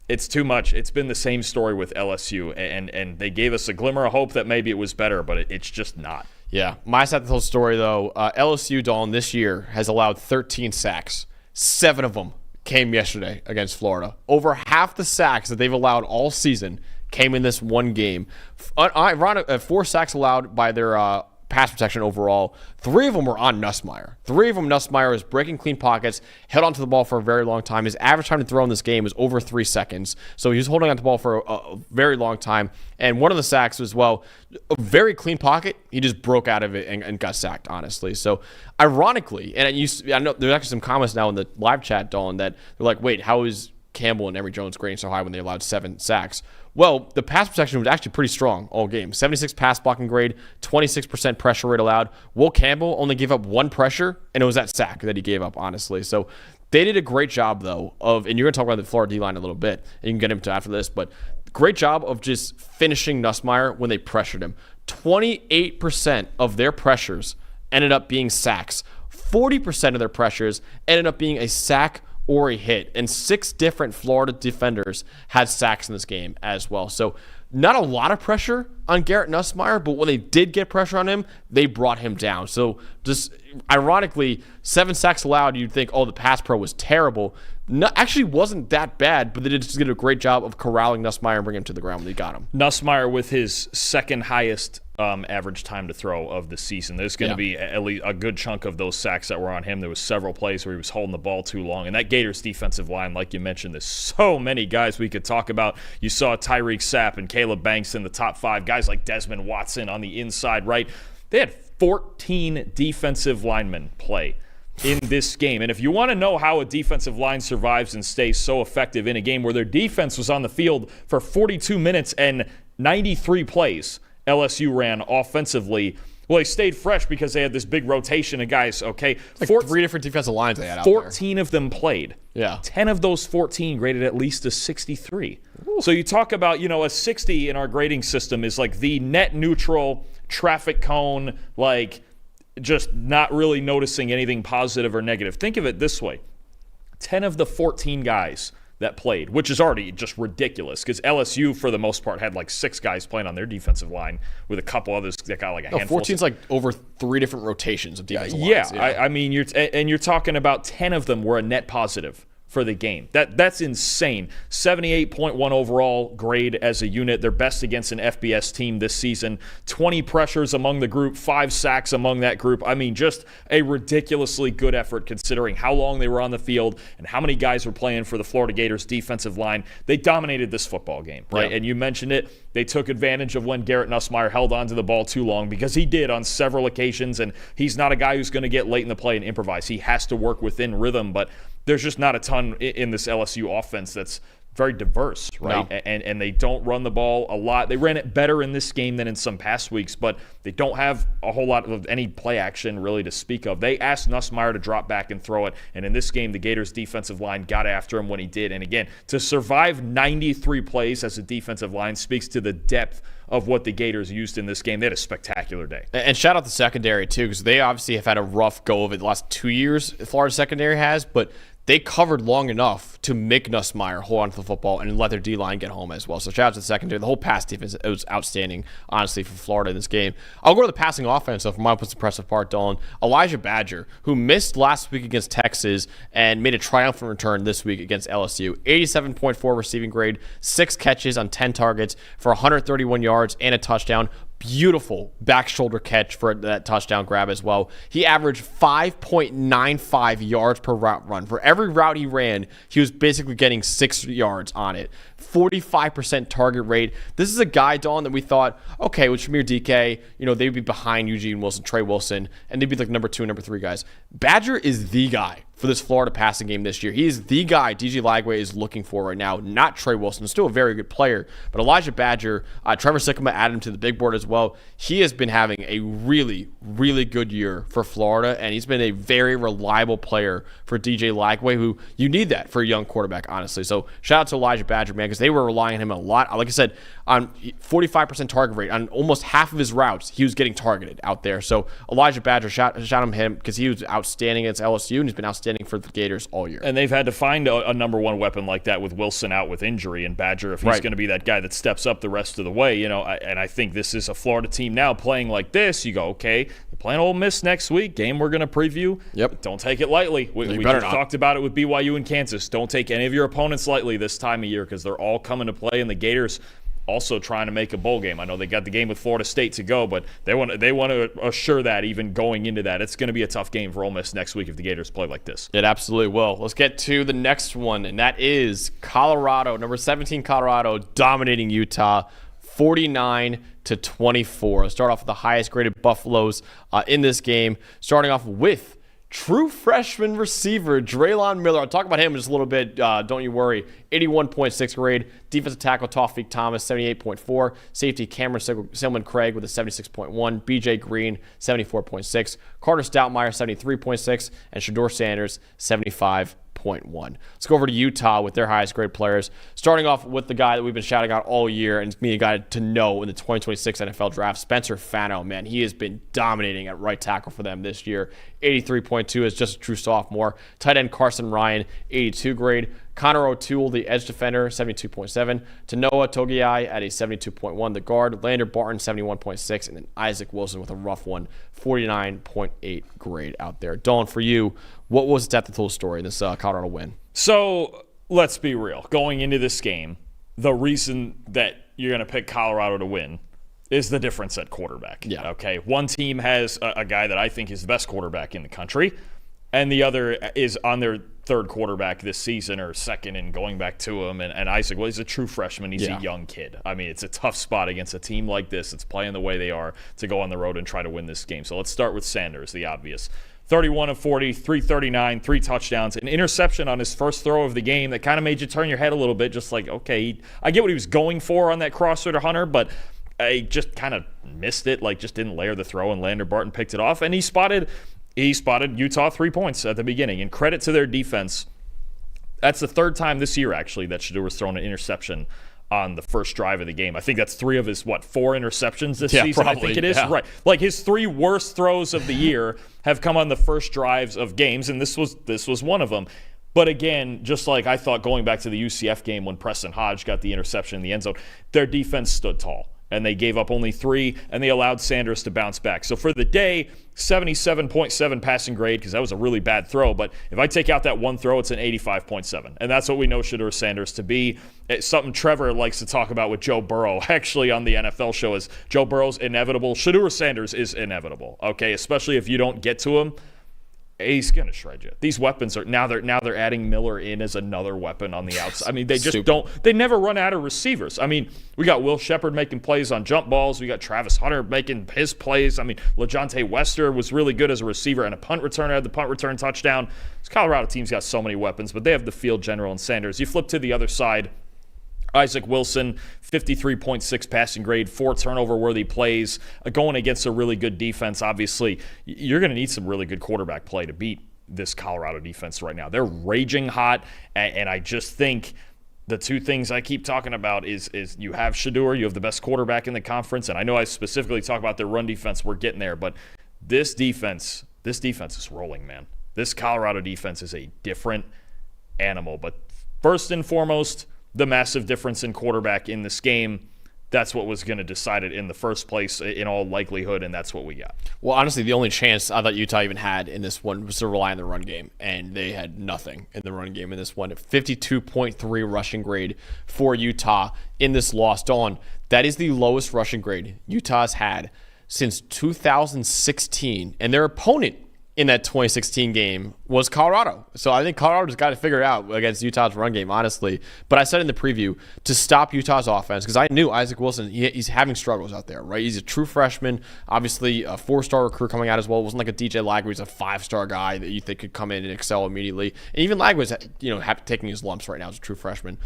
It's too much. It's been the same story with LSU, and they gave us a glimmer of hope that maybe it was better, but it's just not. Yeah. My side of the whole story, though, LSU, Dalton, this year has allowed 13 sacks. 7 of them came yesterday against Florida. Over half the sacks that they've allowed all season came in this one game. 4 sacks allowed by their pass protection overall. 3 of them were on Nussmeier. Nussmeier was breaking clean pockets, held onto the ball for a very long time. His average time to throw in this game was over 3 seconds. So he was holding onto the ball for a very long time. And one of the sacks was, well, a very clean pocket. He just broke out of it and got sacked, honestly. So ironically, and I know there's actually some comments now in the live chat, Dawn, that they're like, wait, how is Campbell and Emory Jones grading so high when they allowed 7 sacks? Well, the pass protection was actually pretty strong all game. 76 pass blocking grade, 26% pressure rate allowed. Will Campbell only gave up 1 pressure, and it was that sack that he gave up, honestly. So they did a great job, though, and you're going to talk about the Florida D-line a little bit, and you can get into after this, but great job of just finishing Nussmeier when they pressured him. 28% of their pressures ended up being sacks. 40% of their pressures ended up being a sack or a hit. And 6 different Florida defenders had sacks in this game as well. So not a lot of pressure on Garrett Nussmeier, but when they did get pressure on him, they brought him down. So just ironically, 7 sacks allowed, you'd think, oh, the pass pro was terrible. No, actually wasn't that bad, but they just did a great job of corralling Nussmeier and bringing him to the ground when they got him. Nussmeier with his second highest average time to throw of the season. There's going to be at least a good chunk of those sacks that were on him. There was several plays where he was holding the ball too long. And that Gators defensive line, like you mentioned, there's so many guys we could talk about. You saw Tyreek Sapp and Caleb Banks in the top 5. Guys like Desmond Watson on the inside, right? They had 14 defensive linemen play in this game. And if you want to know how a defensive line survives and stays so effective in a game where their defense was on the field for 42 minutes and 93 plays LSU ran offensively, well, they stayed fresh because they had this big rotation of guys, okay? Like 3 different defensive lines they had out 14 of them played. Yeah. 10 of those 14 graded at least a 63. Ooh. So you talk about, a 60 in our grading system is like the net neutral traffic cone, like just not really noticing anything positive or negative. Think of it this way. 10 of the 14 guys that played, which is already just ridiculous because LSU, for the most part, had like 6 guys playing on their defensive line with a couple others that got like a handful. 14's like over 3 different rotations of defensive lines. Yeah. I mean, you're talking about 10 of them were a net positive for the game. That's insane. 78.1 overall grade as a unit. They're best against an FBS team this season. 20 pressures among the group, 5 sacks among that group. I mean, just a ridiculously good effort considering how long they were on the field and how many guys were playing for the Florida Gators defensive line. They dominated this football game, right? Yeah. And you mentioned it. They took advantage of when Garrett Nussmeier held onto the ball too long because he did on several occasions, and he's not a guy who's going to get late in the play and improvise. He has to work within rhythm, but there's just not a ton in this LSU offense that's very diverse, right? No. And they don't run the ball a lot. They ran it better in this game than in some past weeks, but they don't have a whole lot of any play action really to speak of. They asked Nussmeier to drop back and throw it, and in this game, the Gators defensive line got after him when he did. And again, to survive 93 plays as a defensive line speaks to the depth of what the Gators used in this game. They had a spectacular day. And shout out the secondary, too, because they obviously have had a rough go of it the last 2 years, Florida secondary has, but they covered long enough to make Nussmeier hold on to the football and let their D-line get home as well. So shout out to the secondary. The whole pass defense, it was outstanding, honestly, for Florida in this game. I'll go to the passing offense, though, for my most impressive part, Dalton. Elijah Badger, who missed last week against Texas and made a triumphant return this week against LSU. 87.4 receiving grade, 6 catches on 10 targets for 131 yards and a touchdown. Beautiful back shoulder catch for that touchdown grab as well. He averaged 5.95 yards per route run. For every route he ran, he was basically getting 6 yards on it. 45% target rate. This is a guy, Dawn, that we thought, okay, with Shamir DK, they'd be behind Eugene Wilson, Trey Wilson, and they'd be like number 2 and number 3 guys. Badger is the guy for this Florida passing game this year. He is the guy DJ Lagway is looking for right now, not Trey Wilson. Still a very good player, but Elijah Badger, Trevor Sikkema added him to the big board as well. He has been having a really, really good year for Florida, and he's been a very reliable player for DJ Lagway, who you need that for a young quarterback, honestly. So shout out to Elijah Badger, man, because they were relying on him a lot. Like I said, on 45% target rate, on almost half of his routes, he was getting targeted out there. So Elijah Badger, shout him because he was outstanding against LSU, and he's been outstanding for the Gators all year. And they've had to find a number 1 weapon like that with Wilson out with injury, and Badger, if he's going to be that guy that steps up the rest of the way, and I think this is a Florida team now playing like this. You go, okay, they're playing Ole Miss next week, game we're going to preview. Yep. Don't take it lightly. We just talked about it with BYU and Kansas. Don't take any of your opponents lightly this time of year because they're all coming to play, and the Gators also trying to make a bowl game. I know they got the game with Florida State to go, but they want to assure that even going into that, it's going to be a tough game for Ole Miss next week if the Gators play like this. It absolutely will. Let's get to the next one, and that is Colorado, number 17 Colorado, dominating Utah, 49-24. Let's start off with the highest graded Buffaloes in this game, starting off with true freshman receiver Draylon Miller. I'll talk about him in just a little bit. Don't you worry. 81.6 grade. Defensive tackle Tawfiq Thomas, 78.4. Safety Cameron Silman Craig with a 76.1. BJ Green, 74.6. Carter Stoutmeyer, 73.6. And Shador Sanders, 75.1. Let's go over to Utah with their highest grade players. Starting off with the guy that we've been shouting out all year, and it's me a guy to know in the 2026 NFL draft, Spencer Fano. Man, he has been dominating at right tackle for them this year. 83.2 is just a true sophomore. Tight end Carson Ryan, 82 grade. Connor O'Toole, the edge defender, 72.7. Tanoa Togiai at a 72.1. The guard, Lander Barton, 71.6. And then Isaac Wilson with a rough one, 49.8 grade out there. Dawn, for you, what was the depth of the story in this Colorado win? So let's be real. Going into this game, the reason that you're going to pick Colorado to win is the difference at quarterback. Yeah. Okay. One team has a guy that I think is the best quarterback in the country, and the other is on their third quarterback this season or second and going back to him. And Isaac, well, he's a true freshman. He's a young kid. I mean, it's a tough spot against a team like this. It's playing the way they are to go on the road and try to win this game. So let's start with Sanders, the obvious. 31 of 40, 339, 3 touchdowns, an interception on his first throw of the game that kind of made you turn your head a little bit, just like, okay, I get what he was going for on that crosser to Hunter, but I just kind of missed it, like just didn't layer the throw, and Lander Barton picked it off, and he spotted Utah 3 points at the beginning. And credit to their defense. That's the third time this year, actually, that Shador was thrown an interception on the first drive of the game. I think that's 3 of his, 4 interceptions this season, probably, I think it is. Yeah. Right. Like his 3 worst throws of the year have come on the first drives of games, and this was one of them. But again, just like I thought going back to the UCF game when Preston Hodge got the interception in the end zone, their defense stood tall. And they gave up only 3, and they allowed Sanders to bounce back. So for the day, 77.7 passing grade, because that was a really bad throw. But if I take out that one throw, it's an 85.7. And that's what we know Shedeur Sanders to be. It's something Trevor likes to talk about with Joe Burrow, actually on the NFL show, is Joe Burrow's inevitable. Shedeur Sanders is inevitable, okay? Especially if you don't get to him. He's going to shred you. These weapons are now they're adding Miller in as another weapon on the outside. I mean, they just they never run out of receivers. I mean, we got Will Shepard making plays on jump balls. We got Travis Hunter making his plays. I mean, LeJontay Wester was really good as a receiver and a punt returner, had the punt return touchdown. This Colorado team's got so many weapons, but they have the field general and Sanders. You flip to the other side, Isaac Wilson, 53.6 passing grade, 4 turnover-worthy plays, going against a really good defense. Obviously, you're going to need some really good quarterback play to beat this Colorado defense right now. They're raging hot, and I just think the two things I keep talking about is you have Shedeur, you have the best quarterback in the conference, and I know I specifically talk about their run defense. We're getting there, but this defense is rolling, man. This Colorado defense is a different animal. But first and foremost, the massive difference in quarterback in this game. That's what was going to decide it in the first place in all likelihood, and that's what we got. Well, honestly, the only chance I thought Utah even had in this one was to rely on the run game, and they had nothing in the run game in this one. 52.3 rushing grade for Utah in this loss. Dawn, that is the lowest rushing grade Utah's had since 2016, and their opponent in that 2016 game was Colorado. So I think Colorado's got to figure it out against Utah's run game, honestly. But I said in the preview, to stop Utah's offense, because I knew Isaac Wilson, he's having struggles out there, right? He's a true freshman, obviously a 4-star recruit coming out as well. It wasn't like a DJ Lagway, he's a 5-star guy that you think could come in and excel immediately. And even Lagway's, taking his lumps right now as a true freshman.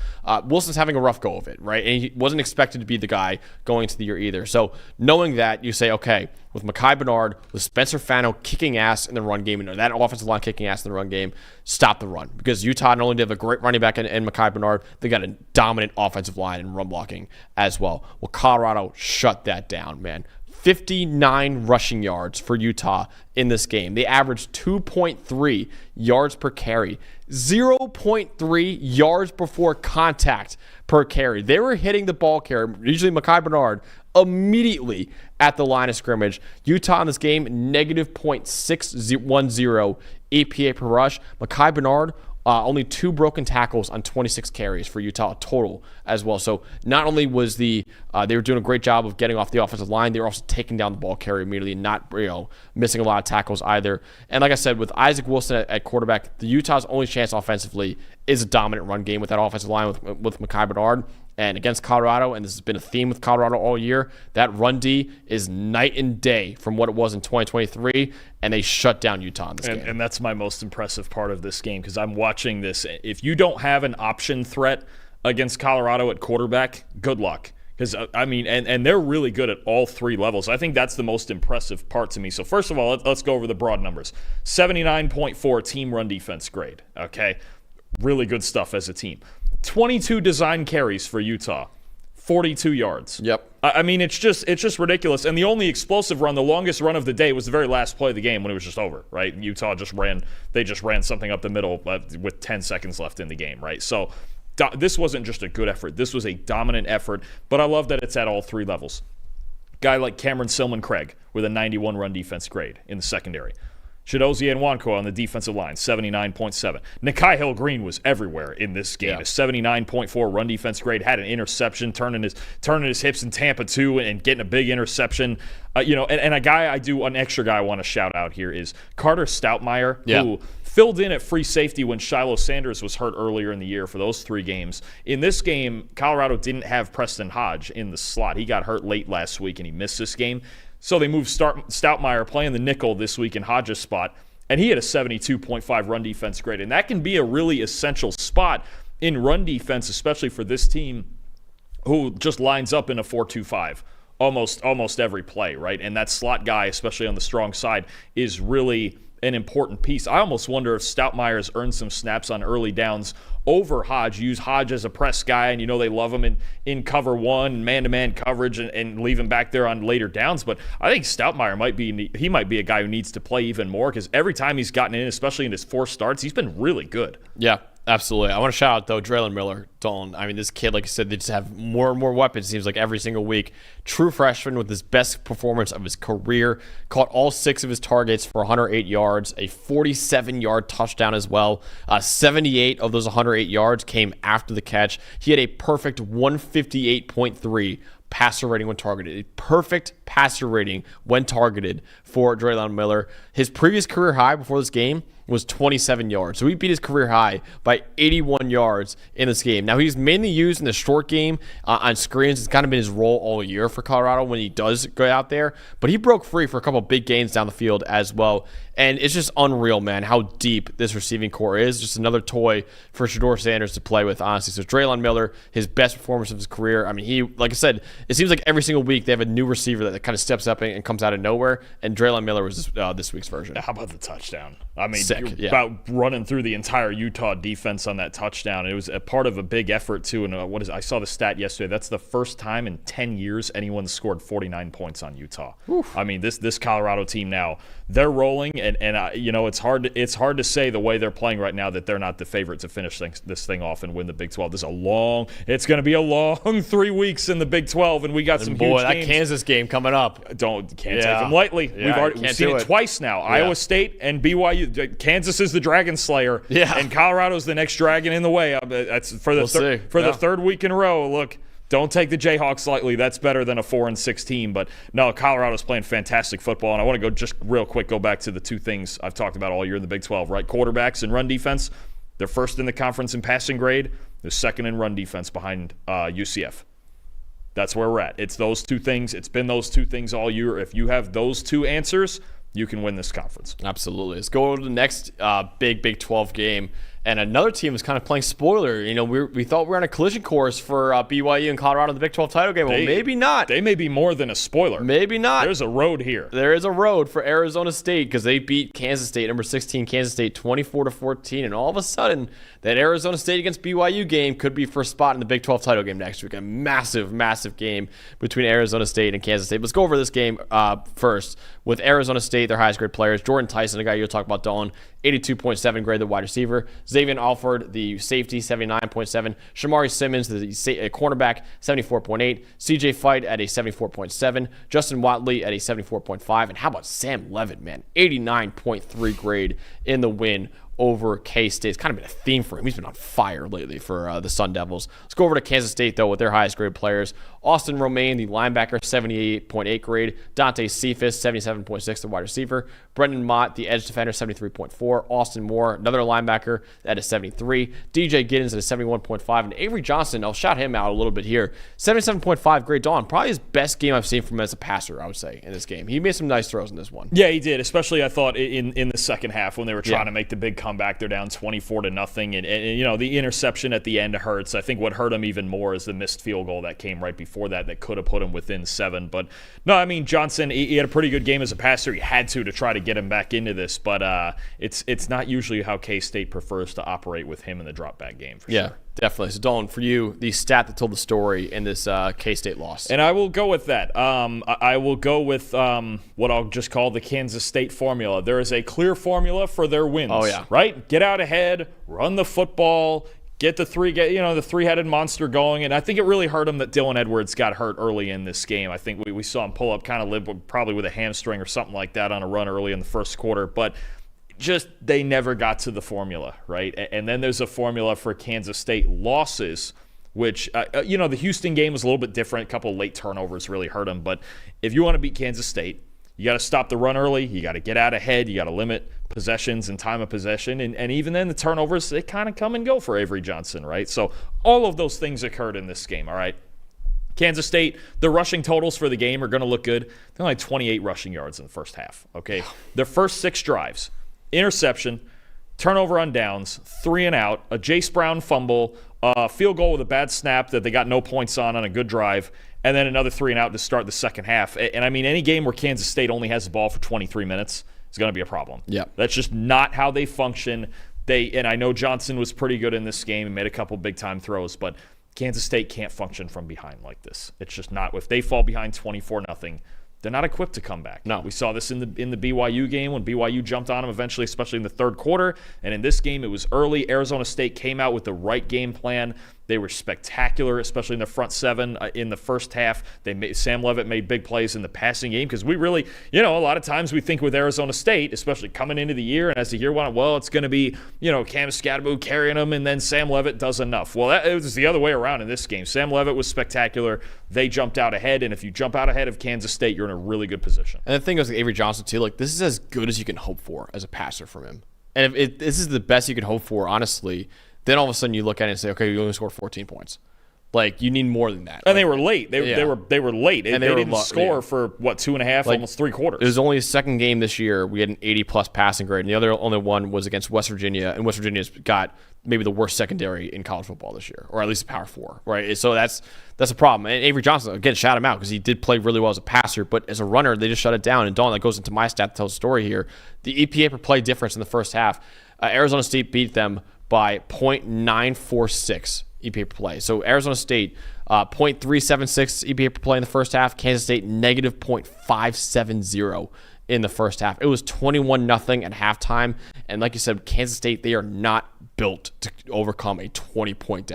Wilson's having a rough go of it, right? And he wasn't expected to be the guy going into the year either. So knowing that, you say, okay, with Mekhi Bernard, with Spencer Fano kicking ass in the run game, and that offensive line kicking ass in the run game, stop the run. Because Utah not only did have a great running back in Mekhi Bernard, they got a dominant offensive line and run blocking as well. Well, Colorado shut that down, man. 59 rushing yards for Utah in this game. They averaged 2.3 yards per carry, 0.3 yards before contact per carry. They were hitting the ball carrier, usually Mekhi Bernard, immediately at the line of scrimmage. Utah in this game, negative 0.610 EPA per rush. Mekhi Bernard, only 2 broken tackles on 26 carries for Utah total as well. So not only was they were doing a great job of getting off the offensive line, they were also taking down the ball carrier immediately, not missing a lot of tackles either. And like I said, with Isaac Wilson at quarterback, the Utah's only chance offensively is a dominant run game with that offensive line with Mekhi Bernard. And against Colorado, and this has been a theme with Colorado all year, that run D is night and day from what it was in 2023, and they shut down Utah in this game. And that's my most impressive part of this game, because I'm watching this. If you don't have an option threat against Colorado at quarterback, good luck. Because, and they're really good at all 3 levels. I think that's the most impressive part to me. So first of all, let's go over the broad numbers. 79.4 team run defense grade, okay? Really good stuff as a team. 22 design carries for Utah, 42 yards. Yep. I mean, it's just ridiculous. And the only explosive run, the longest run of the day, was the very last play of the game when it was just over, right? Utah just ran something up the middle with 10 seconds left in the game, right? So this wasn't just a good effort. This was a dominant effort, but I love that it's at all 3 levels. Guy like Cameron Silman-Craig with a 91 run defense grade in the secondary. Chidozie Nwankwo on the defensive line, 79.7. Nikhai Hill-Green was everywhere in this game. Yeah. A 79.4 run defense grade, had an interception, turning his hips in Tampa too, and getting a big interception. An extra guy I want to shout out here is Carter Stoutmeyer, who filled in at free safety when Shiloh Sanders was hurt earlier in the year for those 3 games. In this game, Colorado didn't have Preston Hodge in the slot. He got hurt late last week, and he missed this game. So they moved Stoutmeyer playing the nickel this week in Hodges' spot, and he had a 72.5 run defense grade. And that can be a really essential spot in run defense, especially for this team who just lines up in a 4-2-5 almost every play, right? And that slot guy, especially on the strong side, is really an important piece. I almost wonder if Stoutmire's earned some snaps on early downs over Hodge. Use Hodge as a press guy, and they love him in cover one, man-to-man coverage, and leave him back there on later downs. But I think Stoutmire might be a guy who needs to play even more, because every time he's gotten in, especially in his 4 starts, he's been really good. Yeah. Absolutely. I want to shout out, though, Draylen Miller, Dalton. I mean, this kid, like I said, they just have more and more weapons, it seems like, every single week. True freshman with his best performance of his career. Caught all 6 of his targets for 108 yards, a 47-yard touchdown as well. 78 of those 108 yards came after the catch. He had a perfect 158.3 passer rating when targeted. A perfect passer rating when targeted for Draylen Miller. His previous career high before this game was 27 yards. So he beat his career high by 81 yards in this game. Now, he's mainly used in the short game on screens. It's kind of been his role all year for Colorado when he does go out there. But he broke free for a couple big gains down the field as well. And it's just unreal, man, how deep this receiving core is. Just another toy for Shedeur Sanders to play with, honestly. So Draylen Miller, his best performance of his career. I mean, he, like I said, it seems like every single week they have a new receiver that kind of steps up and comes out of nowhere. And Draylen Miller was this week's version. How about the touchdown? I mean, about running through the entire Utah defense on that touchdown. It was a part of a big effort, too. And I saw the stat yesterday. That's the first time in 10 years anyone scored 49 points on Utah. Oof. I mean, this Colorado team now, they're rolling, and it's hard to say the way they're playing right now that they're not the favorite to finish this thing off and win the Big 12. It's going to be a long 3 weeks in the Big 12, and we got some huge games. That Kansas game coming up. Can't take them lightly. Yeah, We've seen it twice now. Yeah. Iowa State and BYU. Kansas is the Dragon Slayer, and Colorado's the next dragon in the way. That's for the the third week in a row. Look. Don't take the Jayhawks lightly. That's better than a 4-6 team. But no, Colorado's playing fantastic football. And I want to go just real quick, go back to the 2 things I've talked about all year in the Big 12, right? Quarterbacks and run defense. They're first in the conference in passing grade. They're second in run defense behind UCF. That's where we're at. It's those 2 things. It's been those 2 things all year. If you have those 2 answers, you can win this conference. Absolutely. Let's go to the next Big 12 game. And another team is kind of playing spoiler. We thought we were on a collision course for BYU and Colorado in the Big 12 title game. Well, maybe not. They may be more than a spoiler. Maybe not. There's a road here. There is a road for Arizona State because they beat Kansas State, number 16 Kansas State, 24-14. And all of a sudden, that Arizona State against BYU game could be first spot in the Big 12 title game next week. A massive, massive game between Arizona State and Kansas State. Let's go over this game first. With Arizona State, their highest grade players, Jordan Tyson, a guy you'll talk about, Dalton, 82.7 grade, the wide receiver. Xavier Alford, the safety, 79.7. Shamari Simmons, the cornerback, 74.8. CJ Fight at a 74.7. Justin Watley at a 74.5. And how about Sam Levitt, man? 89.3 grade in the win over K-State. It's kind of been a theme for him. He's been on fire lately for the Sun Devils. Let's go over to Kansas State, though, with their highest grade players. Austin Romaine, the linebacker, 78.8 grade. Dante Cephas, 77.6, the wide receiver. Brendan Mott, the edge defender, 73.4. Austin Moore, another linebacker, at a 73. DJ Giddens at a 71.5. And Avery Johnson, I'll shout him out a little bit here, 77.5 grade. Dawn, probably his best game I've seen from him as a passer, I would say, in this game. He made some nice throws in this one. Yeah, he did, especially, I thought, in the second half when they were trying to make the big comeback. They're down 24-0, and the interception at the end hurts. I think what hurt him even more is the missed field goal that came right before that could have put him within 7. But no, I mean, Johnson, he had a pretty good game as a passer. He had to try to get him back into this, but it's not usually how K-State prefers to operate with him in the drop back game. For sure. Definitely. So, Dalton, for you, the stat that told the story in this K-State loss. And I will go with that. I will go with what I'll just call the Kansas State formula. There is a clear formula for their wins. Oh, yeah. Right? Get out ahead, run the football, get the three-headed monster going. And I think it really hurt him that Dylan Edwards got hurt early in this game. I think we saw him pull up, kind of live probably with a hamstring or something like that on a run early in the first quarter. But just they never got to the formula, right? And then there's a formula for Kansas State losses, which, the Houston game was a little bit different. A couple of late turnovers really hurt them. But if you want to beat Kansas State, you got to stop the run early. You got to get out ahead. You got to limit possessions and time of possession. And even then, the turnovers, they kind of come and go for Avery Johnson, right? So all of those things occurred in this game, all right? Kansas State, the rushing totals for the game are going to look good. They're only 28 rushing yards in the first half, okay? Their first 6 drives, interception, turnover on downs, 3 and out, a Jace Brown fumble, a field goal with a bad snap that they got no points on a good drive, and then another 3 and out to start the second half. And I mean, any game where Kansas State only has the ball for 23 minutes it's going to be a problem. Yeah. That's just not how they function. And I know Johnson was pretty good in this game and made a couple big-time throws, but Kansas State can't function from behind like this. It's just not. If they fall behind 24-0, they're not equipped to come back. No. We saw this in the BYU game when BYU jumped on them eventually, especially in the third quarter. And in this game, it was early. Arizona State came out with the right game plan. They were spectacular, especially in the front seven in the first half. Sam Leavitt made big plays in the passing game because we really, a lot of times we think with Arizona State, especially coming into the year and as the year went on, well, it's going to be, Cam Scadaboo carrying them and then Sam Leavitt does enough. Well, it was the other way around in this game. Sam Leavitt was spectacular. They jumped out ahead, and if you jump out ahead of Kansas State, you're in a really good position. And the thing is, with Avery Johnson, too, this is as good as you can hope for as a passer from him. And if this is the best you can hope for, honestly, then all of a sudden you look at it and say, okay, you only scored 14 points. You need more than that. And they were late. They were late. And they didn't score for, 2.5, almost 3 quarters. It was only his second game this year. We had an 80-plus passing grade, and the other only one was against West Virginia, and West Virginia's got maybe the worst secondary in college football this year, or at least a Power 4, right? So that's a problem. And Avery Johnson, again, shout him out because he did play really well as a passer, but as a runner, they just shut it down. And Dalton, that goes into my stat that tells the story here. The EPA per play difference in the first half, Arizona State beat them by .946 EPA per play. So Arizona State, 0.376 EPA per play in the first half. Kansas State, negative .570 in the first half. It was 21-0 at halftime. And like you said, Kansas State, they are not built to overcome a 21-point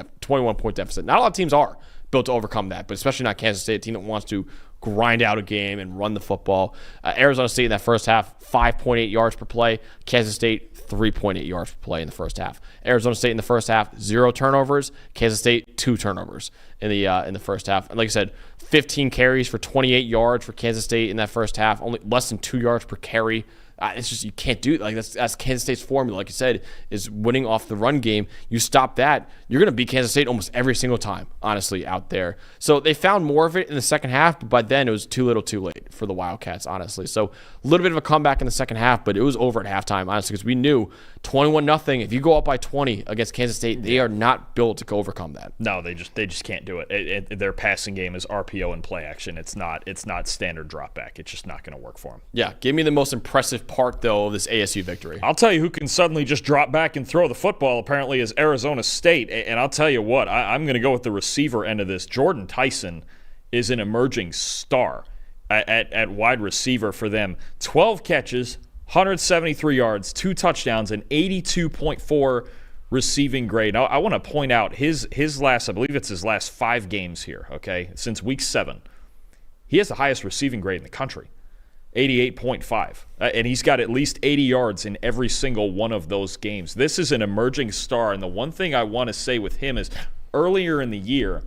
deficit. Not a lot of teams are built to overcome that, but especially not Kansas State, a team that wants to grind out a game and run the football. Arizona State in that first half, 5.8 yards per play. Kansas State, 3.8 yards per play in the first half. Arizona State in the first half, 0 turnovers. Kansas State, 2 turnovers in the first half. And like I said, 15 carries for 28 yards for Kansas State in that first half. Only less than 2 yards per carry. It's just, you can't do it. That's Kansas State's formula. Like you said, is winning off the run game. You stop that, you're going to beat Kansas State almost every single time, honestly, out there. So they found more of it in the second half, but by then it was too little too late for the Wildcats, honestly. So a little bit of a comeback in the second half, but it was over at halftime, honestly, because we knew 21-0. If you go up by 20 against Kansas State, they are not built to overcome that. No, they just can't do it. Their passing game is RPO and play action. It's not standard drop back. It's just not going to work for them. Yeah, give me the most impressive part, though, of this ASU victory. I'll tell you who can suddenly just drop back and throw the football, apparently, is Arizona State. And I'll tell you what, I'm going to go with the receiver end of this. Jordan Tyson is an emerging star at wide receiver for them. 12 catches, 173 yards, 2 touchdowns, and 82.4 receiving grade. Now, I want to point out his last, I believe it's his last 5 games here, okay, since week 7. He has the highest receiving grade in the country, 88.5. And he's got at least 80 yards in every single one of those games. This is an emerging star, and the one thing I want to say with him is earlier in the year,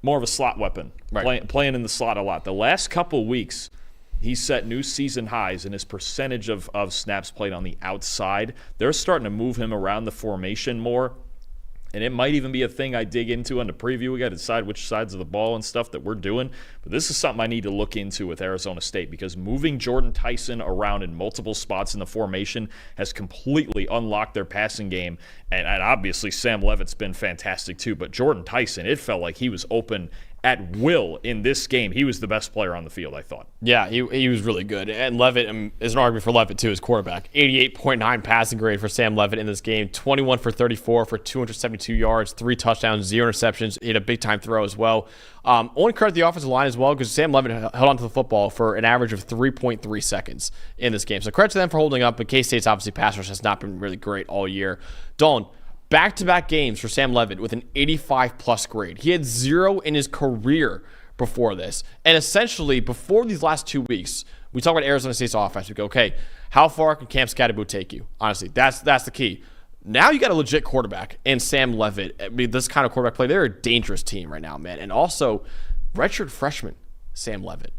more of a slot weapon, right, playing in the slot a lot. The last couple weeks, he set new season highs in his percentage of snaps played on the outside. They're starting to move him around the formation more. And it might even be a thing I dig into on the preview. We got to decide which sides of the ball and stuff that we're doing. But this is something I need to look into with Arizona State, because moving Jordan Tyson around in multiple spots in the formation has completely unlocked their passing game. And obviously Sam Leavitt's been fantastic too. But Jordan Tyson, it felt like he was open at will in this game. He was the best player on the field, I thought. Yeah, he was really good. And Leavitt, is an argument for Leavitt too, his quarterback. 88.9 passing grade for Sam Leavitt in this game. 21 for 34 for 272 yards, 3 touchdowns, 0 interceptions. He had a big-time throw as well. Only credit the offensive line as well, because Sam Leavitt held onto the football for an average of 3.3 seconds in this game. So credit to them for holding up, but K-State's obviously pass rush has not been really great all year. Dalton, back-to-back games for Sam Leavitt with an 85-plus grade. He had 0 in his career before this. And essentially, before these last 2 weeks, we talk about Arizona State's offense. We go, okay, how far can Cam Scadaboo take you? Honestly, that's the key. Now you got a legit quarterback in Sam Leavitt. I mean, this kind of quarterback play, they're a dangerous team right now, man. And also, redshirt freshman Sam Leavitt.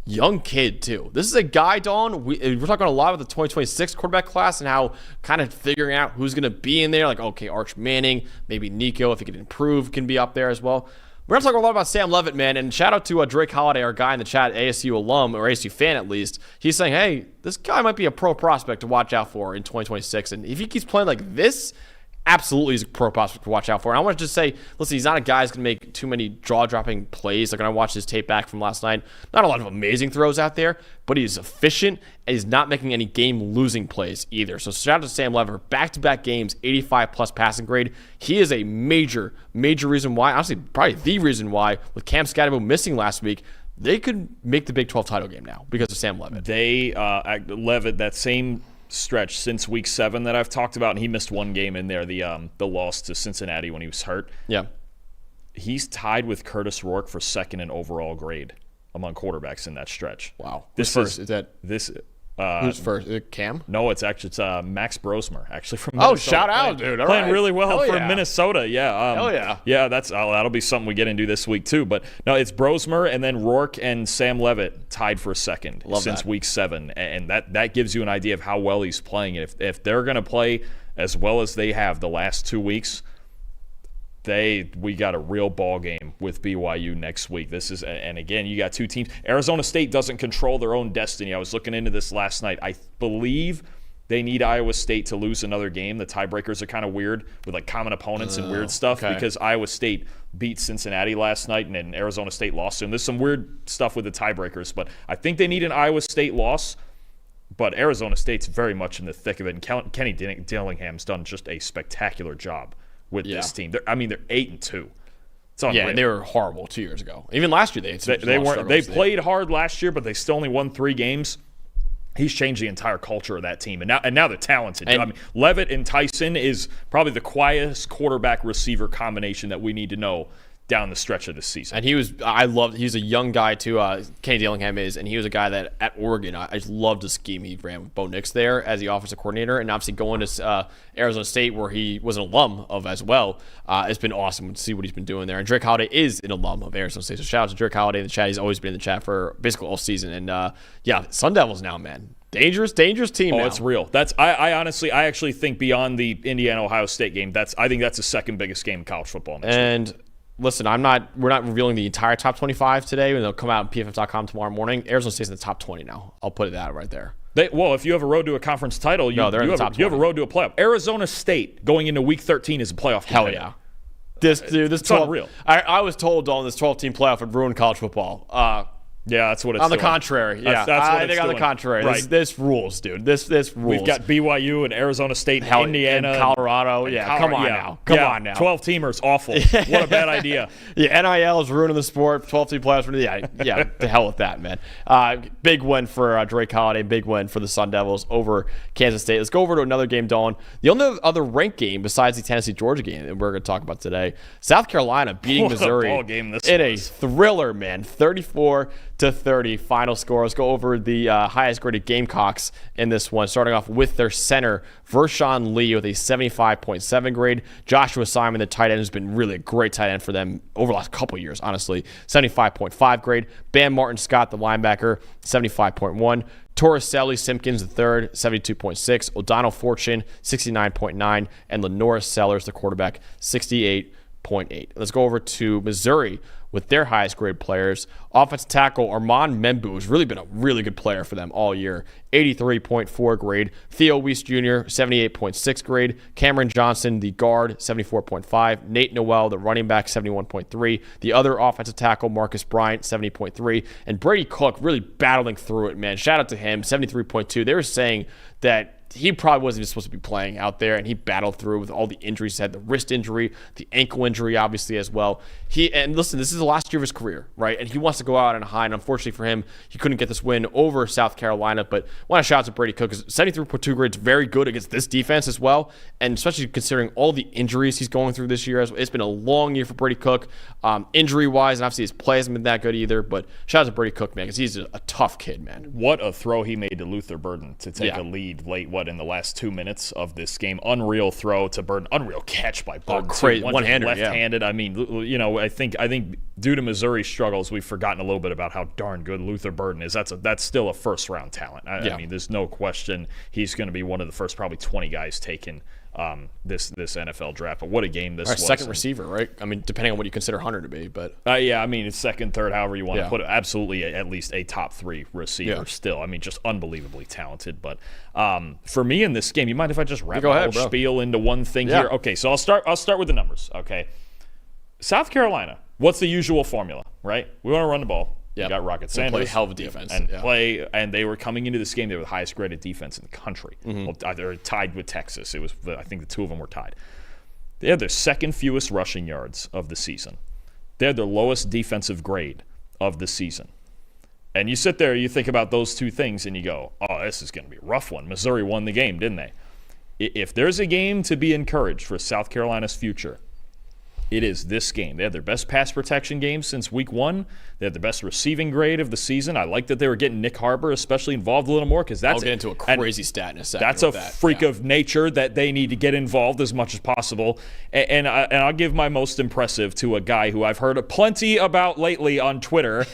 Young kid, too. This is a guy, Dawn, we're talking a lot about the 2026 quarterback class and how kind of figuring out who's going to be in there. Like, okay, Arch Manning, maybe Nico, if he can improve, can be up there as well. We're going to talk a lot about Sam Leavitt, man. And shout out to Drake Holiday, our guy in the chat, ASU alum, or ASU fan at least. He's saying, hey, this guy might be a pro prospect to watch out for in 2026. And if he keeps playing like this, absolutely is a pro prospect to watch out for. And I want to just say, listen, he's not a guy who's going to make too many jaw-dropping plays. Like when I watched his tape back from last night, not a lot of amazing throws out there, but he's efficient and he's not making any game-losing plays either. So shout out to Sam Lever. Back-to-back games, 85-plus passing grade. He is a major, major reason why, honestly, probably the reason why, with Cam Scatterbo missing last week, they could make the Big 12 title game now because of Sam Levitt. Levitt, that same stretch since week 7 that I've talked about, and he missed one game in there, the loss to Cincinnati when he was hurt. Yeah. He's tied with Curtis Rourke for second in overall grade among quarterbacks in that stretch. Wow. Who's first? Is that this? Who's first? Is it Cam? No, it's Max Brosmer, actually, from Minnesota. Oh, shout out, dude. All playing right. really well Hell for yeah. Minnesota. Yeah. Hell yeah. Yeah, that'll be something we get into this week, too. But, no, it's Brosmer and then Rourke and Sam Levitt tied for second since week 7. And that gives you an idea of how well he's playing. If they're going to play as well as they have the last 2 weeks, we got a real ball game with BYU next week. And again, you got 2 teams. Arizona State doesn't control their own destiny. I was looking into this last night. I believe they need Iowa State to lose another game. The tiebreakers are kind of weird with like common opponents and weird stuff because Iowa State beat Cincinnati last night and then Arizona State lost. And there's some weird stuff with the tiebreakers, but I think they need an Iowa State loss. But Arizona State's very much in the thick of it. And Kenny Dillingham's done just a spectacular job with this team. They're 8-2. It's unreal. Yeah, and they were horrible 2 years ago. Even last year, they played hard last year, but they still only won 3 games. He's changed the entire culture of that team, and now they're talented. And Levitt and Tyson is probably the quietest quarterback receiver combination that we need to know down the stretch of this season. And he's a young guy too, Kenny Dillingham is, and he was a guy that at Oregon, I just loved the scheme he ran with Bo Nix there as the offensive coordinator, and obviously going to Arizona State where he was an alum of as well. It's been awesome to see what he's been doing there. And Drake Holiday is an alum of Arizona State, so shout out to Drake Holiday in the chat. He's always been in the chat for basically all season. And Sun Devils now, man. Dangerous team now. Oh, it's real. I actually think beyond the Indiana-Ohio State game, I think that's the second biggest game in college football next week. Listen, we're not revealing the entire top 25 today, and they'll come out on PFF.com tomorrow morning. Arizona State's in the top 20 now. I'll put that right there. If you have a road to a conference title, you have a road to a playoff. Arizona State going into week 13 is a playoff contender. Hell yeah. This 12, unreal. I was told, Dalton, this 12-team playoff would ruin college football. Yeah, that's what it's on doing. The contrary. Yeah, I think on the contrary. Right. This rules, dude. This rules. We've got BYU and Arizona State, Indiana, and Colorado. Come on now. 12-teamers, awful. What a bad idea. Yeah, NIL is ruining the sport. 12-team playoffs. Yeah. To hell with that, man. Big win for Drake Holiday. Big win for the Sun Devils over Kansas State. Let's go over to another game, Dawn. The only other ranked game besides the Tennessee-Georgia game that we're going to talk about today, South Carolina beating Missouri ball game this in a thriller, man. 34-30 final score. Let's go over the highest graded Gamecocks in this one, starting off with their center, Vershawn Lee, with a 75.7 grade. Joshua Simon, the tight end, has been really a great tight end for them over the last couple of years, honestly. 75.5 grade. Bam Martin Scott, the linebacker, 75.1. Torricelli Simpkins III, 72.6. O'Donnell Fortune, 69.9. And Lenora Sellers, the quarterback, 68.8. Let's go over to Missouri with their highest grade players. Offensive tackle Armand Membu has really been a really good player for them all year. 83.4 grade. Theo Weiss Jr., 78.6 grade. Cameron Johnson, the guard, 74.5. Nate Noel, the running back, 71.3. The other offensive tackle, Marcus Bryant, 70.3. And Brady Cook really battling through it, man. Shout out to him, 73.2. They were saying that he probably wasn't even supposed to be playing out there, and he battled through with all the injuries he had, the wrist injury, the ankle injury, obviously, as well. And listen, this is the last year of his career, right? And he wants to go out on a high, and unfortunately for him, he couldn't get this win over South Carolina. But I want to shout out to Brady Cook, because 73.2 grade is very good against this defense as well, and especially considering all the injuries he's going through this year. It's been a long year for Brady Cook, injury-wise, and obviously his play hasn't been that good either. But shout out to Brady Cook, man, because he's a tough kid, man. What a throw he made to Luther Burden to take a lead late, in the last 2 minutes of this game. Unreal throw to Burden. Unreal catch by Burden. Crazy. One-hander, left-handed. Yeah. I mean, I think due to Missouri's struggles, we've forgotten a little bit about how darn good Luther Burden is. That's still a first-round talent. I mean, there's no question he's going to be one of the first probably 20 guys taken this NFL draft. But what a game this was. Second receiver, right? I mean, depending on what you consider Hunter to be, but yeah, I mean, it's second, third, however you want to put it. Absolutely, at least a top 3 receiver still. I mean, just unbelievably talented. But for me in this game, you mind if I just wrap my whole spiel into one thing here? Okay, so I'll start with the numbers. Okay, South Carolina. What's the usual formula, right? We want to run the ball. You got Rocket Sanders. Play hell of a defense. And they were coming into this game, they were the highest graded defense in the country. Well, they're tied with Texas. It was, I think the two of them were tied. They had their second fewest rushing yards of the season. They had their lowest defensive grade of the season. And you sit there, you think about those two things, and you go, oh, this is going to be a rough one. Missouri won the game, didn't they? If there's a game to be encouraged for South Carolina's future, it is this game. They had their best pass protection game since week 1. They had the best receiving grade of the season. I like that they were getting Nick Harbor especially involved a little more because I'll get into a crazy stat in a second. That's a freak of nature that they need to get involved as much as possible. And I'll give my most impressive to a guy who I've heard plenty about lately on Twitter.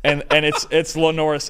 And it's Lenora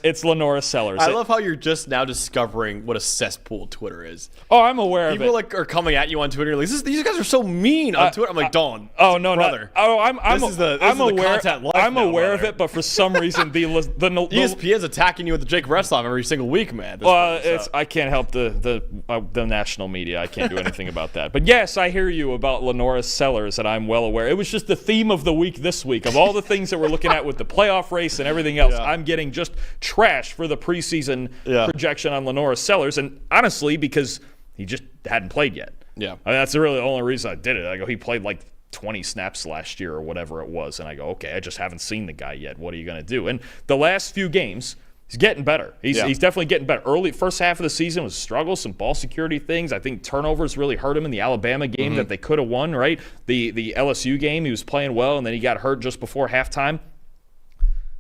Sellers. I love how you're just now discovering what a cesspool Twitter is. Oh, I'm aware of it. People are coming at you on Twitter like, these guys are so mean on Twitter. I'm like, Dawn. Oh no, brother. I'm aware of it, but for some reason the ESPN's attacking you with the Jake Reslov every single week, man. I can't help the national media. I can't do anything about that. But yes, I hear you about Lenora Sellers, and I'm well aware. It was just the theme of the week this week of all the things that we're looking at with the playoff race and everything else. I'm getting just trash for the preseason projection on Lenora Sellers, and honestly, because he just hadn't played yet. Yeah, I mean, that's really the only reason I did it. I go, he played like 20 snaps last year or whatever it was, and I go, okay, I just haven't seen the guy yet. What are you going to do? And the last few games, he's getting better. He's definitely getting better. Early first half of the season was struggles, some ball security things. I think turnovers really hurt him in the Alabama game that they could have won. Right, the LSU game, he was playing well, and then he got hurt just before halftime.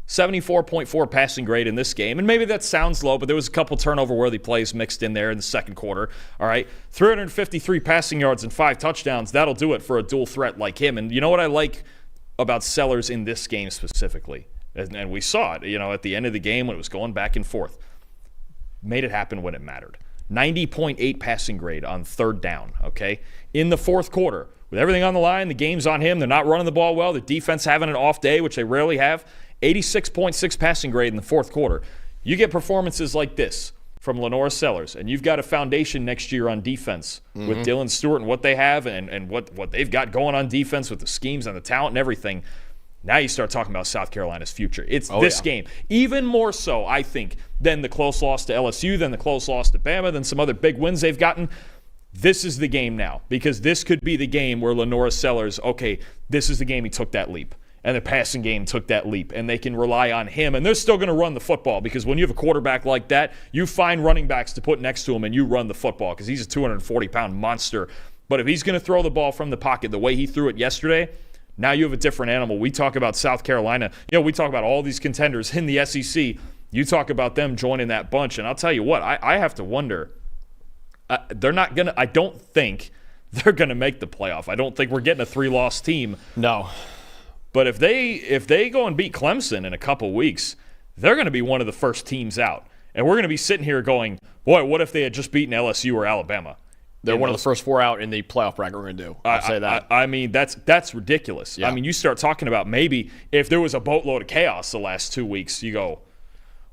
74.4 passing grade in this game. And maybe that sounds low, but there was a couple turnover-worthy plays mixed in there in the second quarter. All right, 353 passing yards and 5 touchdowns. That'll do it for a dual threat like him. And you know what I like about Sellers in this game specifically? And we saw it, at the end of the game when it was going back and forth. Made it happen when it mattered. 90.8 passing grade on third down, okay? In the fourth quarter, with everything on the line, the game's on him. They're not running the ball well. The defense having an off day, which they rarely have. 86.6 passing grade in the fourth quarter. You get performances like this from Lenora Sellers, and you've got a foundation next year on defense with Dylan Stewart and what they have and what they've got going on defense with the schemes and the talent and everything. Now you start talking about South Carolina's future. It's this game. Even more so, I think, than the close loss to LSU, than the close loss to Bama, than some other big wins they've gotten. This is the game now, because this could be the game where Lenora Sellers, okay, this is the game he took that leap. And the passing game took that leap, and they can rely on him. And they're still going to run the football, because when you have a quarterback like that, you find running backs to put next to him, and you run the football, because he's a 240-pound monster. But if he's going to throw the ball from the pocket the way he threw it yesterday, now you have a different animal. We talk about South Carolina. We talk about all these contenders in the SEC. You talk about them joining that bunch, and I'll tell you what, I have to wonder. They're not going to – I don't think they're going to make the playoff. I don't think we're getting a 3-loss team. No. But if they go and beat Clemson in a couple weeks, they're going to be one of the first teams out. And we're going to be sitting here going, boy, what if they had just beaten LSU or Alabama? They're one of the first 4 out in the playoff bracket we're going to do. I'll say that. I mean, that's ridiculous. Yeah. I mean, you start talking about maybe if there was a boatload of chaos the last 2 weeks, you go,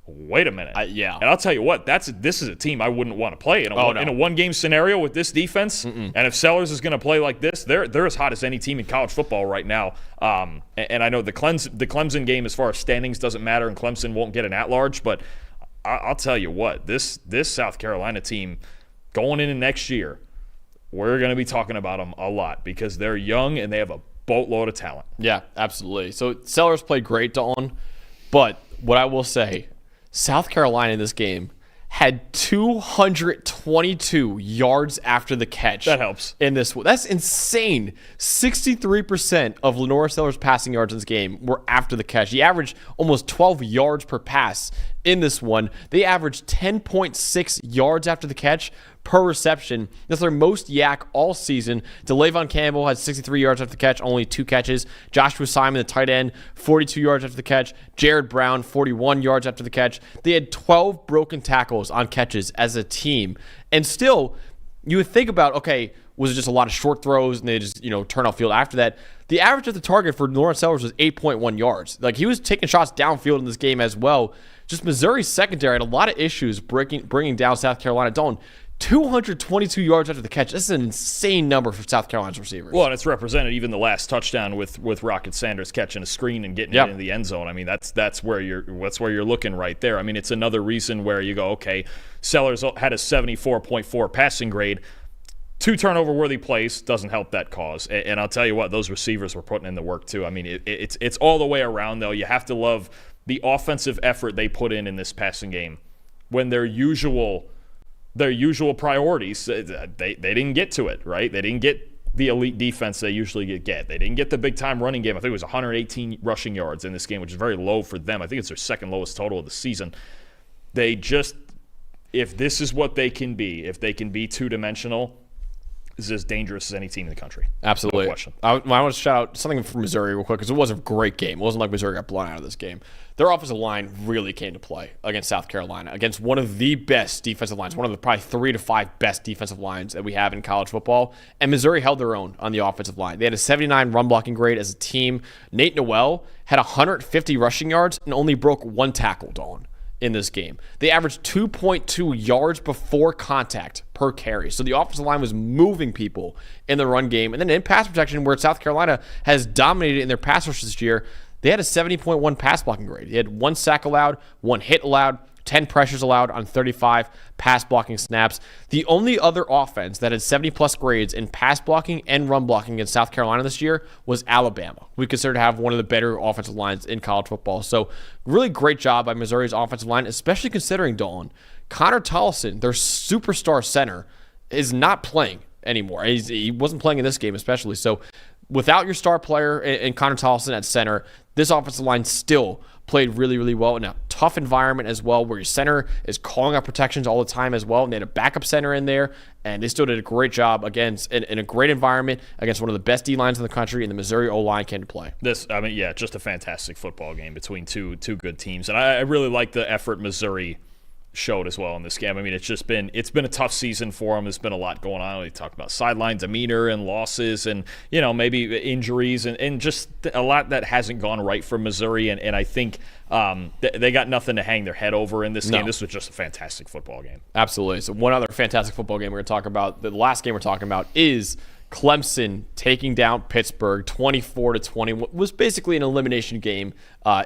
wait a minute. And I'll tell you what, this is a team I wouldn't want to play in a one-game scenario with this defense. And if Sellers is going to play like this, they're as hot as any team in college football right now. And I know the Clemson game, as far as standings, doesn't matter, and Clemson won't get an at-large. But I'll tell you what, this South Carolina team going into next year, we're going to be talking about them a lot because they're young and they have a boatload of talent. Yeah, absolutely. So Sellers played great, Dalton. But what I will say, South Carolina in this game had 222 yards after the catch. That helps. In this one. That's insane. 63% of Lenora Sellers' passing yards in this game were after the catch. He averaged almost 12 yards per pass in this one. They averaged 10.6 yards after the catch per reception. That's their most yak all season. DeLayvon Campbell had 63 yards after the catch, only 2 catches. Joshua Simon, the tight end, 42 yards after the catch. Jared Brown, 41 yards after the catch. They had 12 broken tackles on catches as a team. And still, you would think about, okay, was it just a lot of short throws and they just, turn off field after that? The average of the target for Lawrence Sellers was 8.1 yards. Like, he was taking shots downfield in this game as well. Just Missouri's secondary had a lot of issues bringing down South Carolina. Dalton, 222 yards after the catch. This is an insane number for South Carolina's receivers. Well, and it's represented even the last touchdown with Rocket Sanders catching a screen and getting it into the end zone. I mean, that's where you're looking right there. I mean, it's another reason where you go, okay, Sellers had a 74.4 passing grade. 2 turnover-worthy plays doesn't help that cause. And I'll tell you what, those receivers were putting in the work too. I mean, it's all the way around, though. You have to love the offensive effort they put in this passing game when their usual priorities, they didn't get to it, right? They didn't get the elite defense they usually get. They didn't get the big-time running game. I think it was 118 rushing yards in this game, which is very low for them. I think it's their second lowest total of the season. They just, if this is what they can be, if they can be two-dimensional, is as dangerous as any team in the country. Absolutely. No question. I want to shout out something from Missouri real quick because it was a great game. It wasn't like Missouri got blown out of this game. Their offensive line really came to play against South Carolina, against one of the best defensive lines, one of the probably 3 to 5 best defensive lines that we have in college football. And Missouri held their own on the offensive line. They had a 79 run blocking grade as a team. Nate Noel had 150 rushing yards and only broke 1 tackle, Dawn, in this game. They averaged 2.2 yards before contact per carry. So the offensive line was moving people in the run game. And then in pass protection, where South Carolina has dominated in their pass rush this year, they had a 70.1 pass blocking grade. They had 1 sack allowed, 1 hit allowed, 10 pressures allowed on 35 pass blocking snaps. The only other offense that had 70-plus grades in pass blocking and run blocking against South Carolina this year was Alabama. We consider to have one of the better offensive lines in college football. So really great job by Missouri's offensive line, especially considering, Dawn, Connor Tollison, their superstar center, is not playing anymore. He wasn't playing in this game especially. So without your star player in Connor Tollison at center, this offensive line still played really, really well in a tough environment as well, where your center is calling out protections all the time as well. And they had a backup center in there, and they still did a great job against in a great environment against one of the best D lines in the country, and the Missouri O-line came to play. Just a fantastic football game between two good teams, and I really like the effort Missouri showed as well in this game. I mean, it's been a tough season for them. There's been a lot going on. We talked about sideline demeanor and losses and, maybe injuries and just a lot that hasn't gone right for Missouri. And I think they got nothing to hang their head over in this game. This was just a fantastic football game. Absolutely. So one other fantastic football game we're going to talk about, the last game we're talking about, is Clemson taking down Pittsburgh 24-20. What was basically an elimination game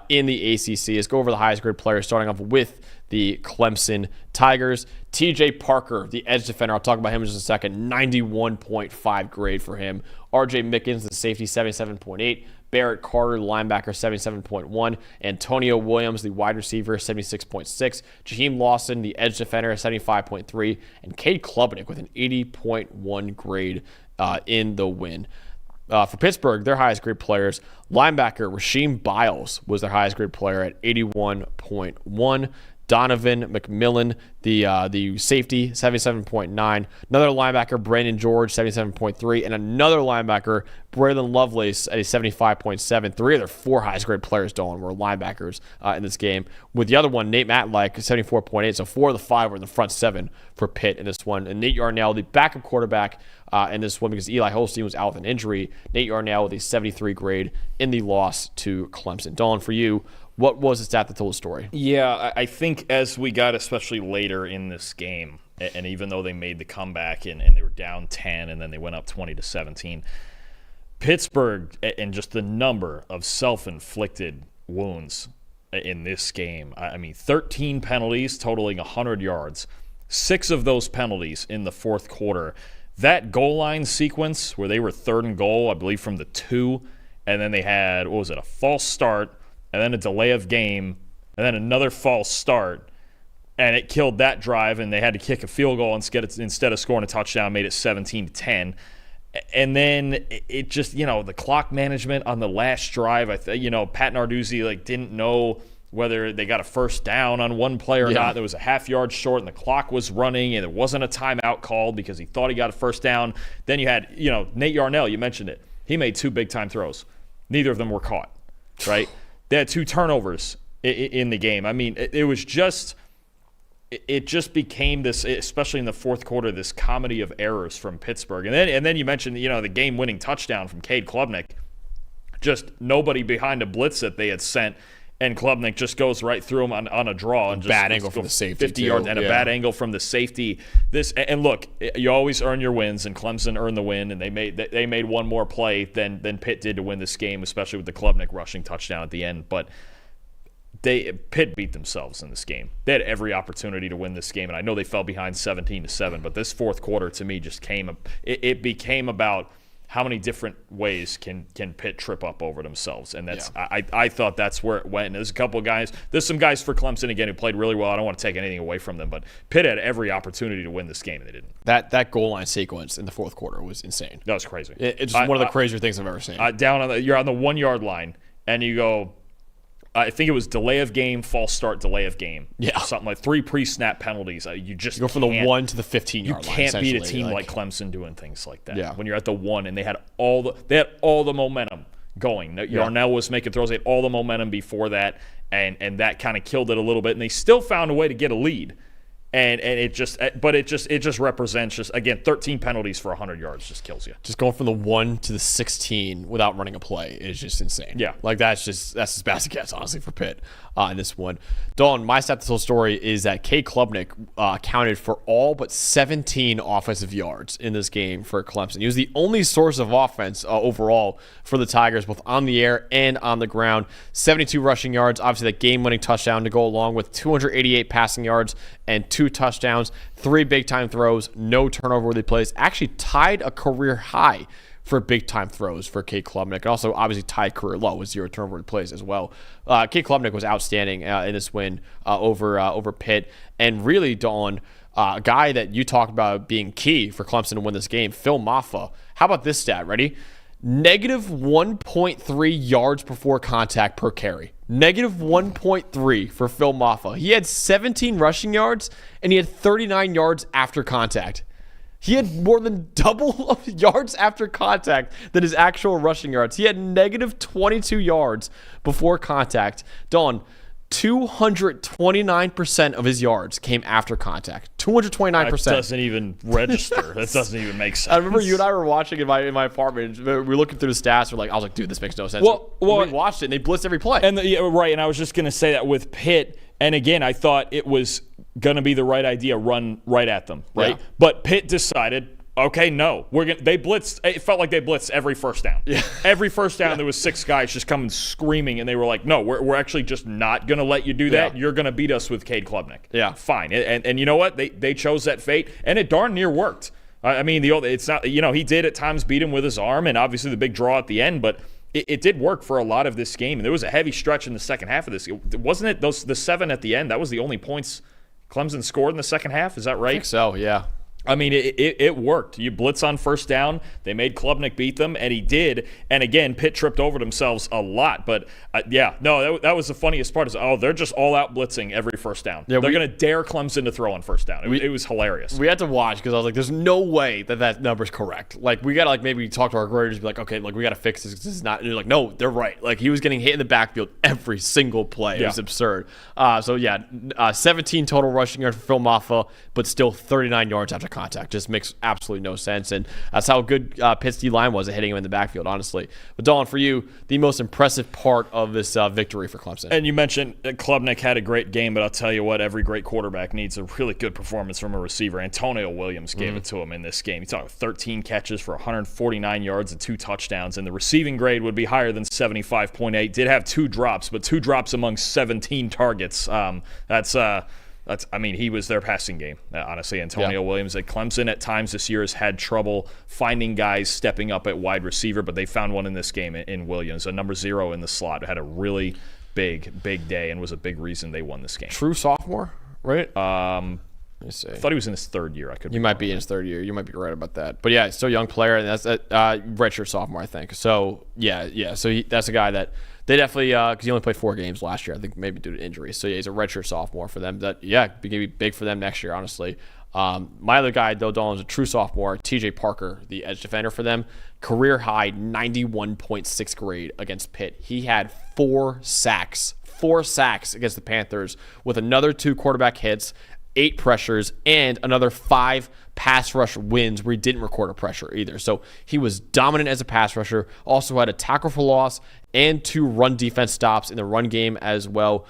in the ACC. Let's go over the highest grade players, starting off with the Clemson Tigers. TJ Parker, the edge defender, I'll talk about him in just a second, 91.5 grade for him. RJ Mickens, the safety, 77.8. Barrett Carter, the linebacker, 77.1. Antonio Williams, the wide receiver, 76.6. Jaheim Lawson, the edge defender, 75.3. And Cade Klubnik with an 80.1 grade in the win. For Pittsburgh, their highest grade players, linebacker Rasheem Biles was their highest grade player at 81.1. Donovan McMillan, the safety, 77.9. Another linebacker, Brandon George, 77.3. And another linebacker, Braylon Lovelace, at a 75.7. 3 of their 4 highest grade players, Dolan, were linebackers in this game. With the other one, Nate Matlack, 74.8. So 4 of the 5 were in the front 7 for Pitt in this one. And Nate Yarnell, the backup quarterback in this one, because Eli Holstein was out with an injury. Nate Yarnell with a 73 grade in the loss to Clemson. Dolan, for you, what was the stat that told the story? Yeah, I think as we got especially later in this game, and even though they made the comeback and they were down 10 and then they went up 20-17, Pittsburgh and just the number of self-inflicted wounds in this game. I mean, 13 penalties totaling 100 yards, 6 of those penalties in the fourth quarter. That goal line sequence where they were 3rd and goal, I believe from the 2, and then they had, a false start, and then a delay of game, and then another false start, and it killed that drive, and they had to kick a field goal instead of scoring a touchdown, made it 17-10. And then it just, the clock management on the last drive, Pat Narduzzi didn't know whether they got a first down on one play or not. There was a half yard short, and the clock was running, and there wasn't a timeout called because he thought he got a first down. Then you had, Nate Yarnell, you mentioned it. He made 2 big-time throws. Neither of them were caught, right? They had 2 turnovers in the game. I mean, it was just it just became this, especially in the fourth quarter, this comedy of errors from Pittsburgh. And then you mentioned, the game-winning touchdown from Cade Klubnik. Just nobody behind a blitz that they had sent, and Klubnik just goes right through him on a draw. And just bad angle from the safety, 50 yards, and a bad angle from the safety. And look, you always earn your wins, and Clemson earned the win, and they made one more play than Pitt did to win this game, especially with the Klubnik rushing touchdown at the end. But Pitt beat themselves in this game. They had every opportunity to win this game, and I know they fell behind 17-7. But this fourth quarter, to me, just became about how many different ways can Pitt trip up over themselves, and that's I thought that's where it went. And there's a couple of guys. There's some guys for Clemson again who played really well. I don't want to take anything away from them, but Pitt had every opportunity to win this game, and they didn't. That goal line sequence in the fourth quarter was insane. That was crazy. It's just one of the crazier things I've ever seen. You're on the 1 yard line, and you go. I think it was delay of game, false start, delay of game. Yeah. Something like 3 pre-snap penalties. You go from the 1 to the 15-yard line. You can't beat a team like Clemson doing things like that. Yeah. When you're at the 1 and they had all the momentum going. Yarnell was making throws. They had all the momentum before that, and that kind of killed it a little bit. And they still found a way to get a lead. And it just represents just, again, 13 penalties for 100 yards just kills you. Just going from the 1 to the 16 without running a play is just insane. Yeah. Like that's as bad as it gets, honestly, for Pitt in this one. Dalton, my stat to tell story is that Cade Klubnik accounted for all but 17 offensive yards in this game for Clemson. He was the only source of offense overall for the Tigers, both on the air and on the ground. 72 rushing yards, obviously that game-winning touchdown to go along with 288 passing yards and 2 touchdowns, 3 big-time throws, no turnover-worthy plays. Actually tied a career high for big-time throws for Cade Klubnik, and also obviously tied career low with 0 turnover-worthy plays as well. Cade Klubnik was outstanding in this win over Pitt, and really, Dawn, a guy that you talked about being key for Clemson to win this game, Phil Maffa. How about this stat? Ready? Negative 1.3 yards before contact per carry. Negative 1.3 for Phil Maffa. He had 17 rushing yards, and he had 39 yards after contact. He had more than double of yards after contact than his actual rushing yards. He had negative 22 yards before contact. Dawn, 229% of his yards came after contact. 229%. That doesn't even register. That doesn't even make sense. I remember you and I were watching in my apartment. We were looking through the stats. I was like, dude, this makes no sense. Well, we watched it, and they blitzed every play. Right, and I was just going to say that with Pitt, and again, I thought it was going to be the right idea, run right at them, right? Yeah. But Pitt decided, okay, no, they blitzed. It felt like they blitzed every first down. Yeah. Every first down, there was 6 guys just coming screaming, and they were like, no, we're actually just not going to let you do that. Yeah. You're going to beat us with Cade Klubnik. Yeah. Fine. And you know what? They chose that fate, and it darn near worked. I mean, it's not, he did at times beat him with his arm, and obviously the big draw at the end, but it did work for a lot of this game. And there was a heavy stretch in the second half of this. Wasn't it the 7 at the end? That was the only points Clemson scored in the second half. Is that right? I think so, yeah. I mean, it worked. You blitz on first down. They made Klubnik beat them, and he did. And again, Pitt tripped over themselves a lot. But that was the funniest part. Is they're just all out blitzing every first down. Yeah, they're going to dare Clemson to throw on first down. It was hilarious. We had to watch because I was like, "There's no way that number's correct." Like, we gotta maybe talk to our graders and be like, "Okay, we gotta fix this. This is not." And they're like, "No, they're right." Like, he was getting hit in the backfield every single play. It was absurd. 17 total rushing yards for Phil Maffa, but still 39 yards after contact. Just makes absolutely no sense, and that's how good Pitt's D-line was at hitting him in the backfield, honestly. But Dalton, for you, the most impressive part of this victory for Clemson. And you mentioned Klubnik had a great game, but I'll tell you what, every great quarterback needs a really good performance from a receiver. Antonio Williams gave it to him in this game. He talked 13 catches for 149 yards and 2 touchdowns, and the receiving grade would be higher than 75.8. Did have 2 drops, but 2 drops among 17 targets. He was their passing game, honestly. Antonio Williams at Clemson at times this year has had trouble finding guys stepping up at wide receiver, but they found one in this game in Williams. A number 0 in the slot had a really big day and was a big reason they won this game. True sophomore, right? Let me see. I thought he was in his 3rd year. You might be in his 3rd year. You might be right about that. But yeah, still a young player, and that's a redshirt sophomore, I think. So yeah. So that's a guy that they definitely, because he only played 4 games last year, I think maybe due to injury. So yeah, he's a redshirt sophomore for them. That going to be big for them next year, honestly. My other guy, though, Dalton, is a true sophomore, TJ Parker, the edge defender for them. Career high 91.6 grade against Pitt. He had 4 sacks against the Panthers with another 2 quarterback hits. 8 pressures, and another 5 pass rush wins where he didn't record a pressure either. So he was dominant as a pass rusher, also had a tackle for loss and 2 run defense stops in the run game as well.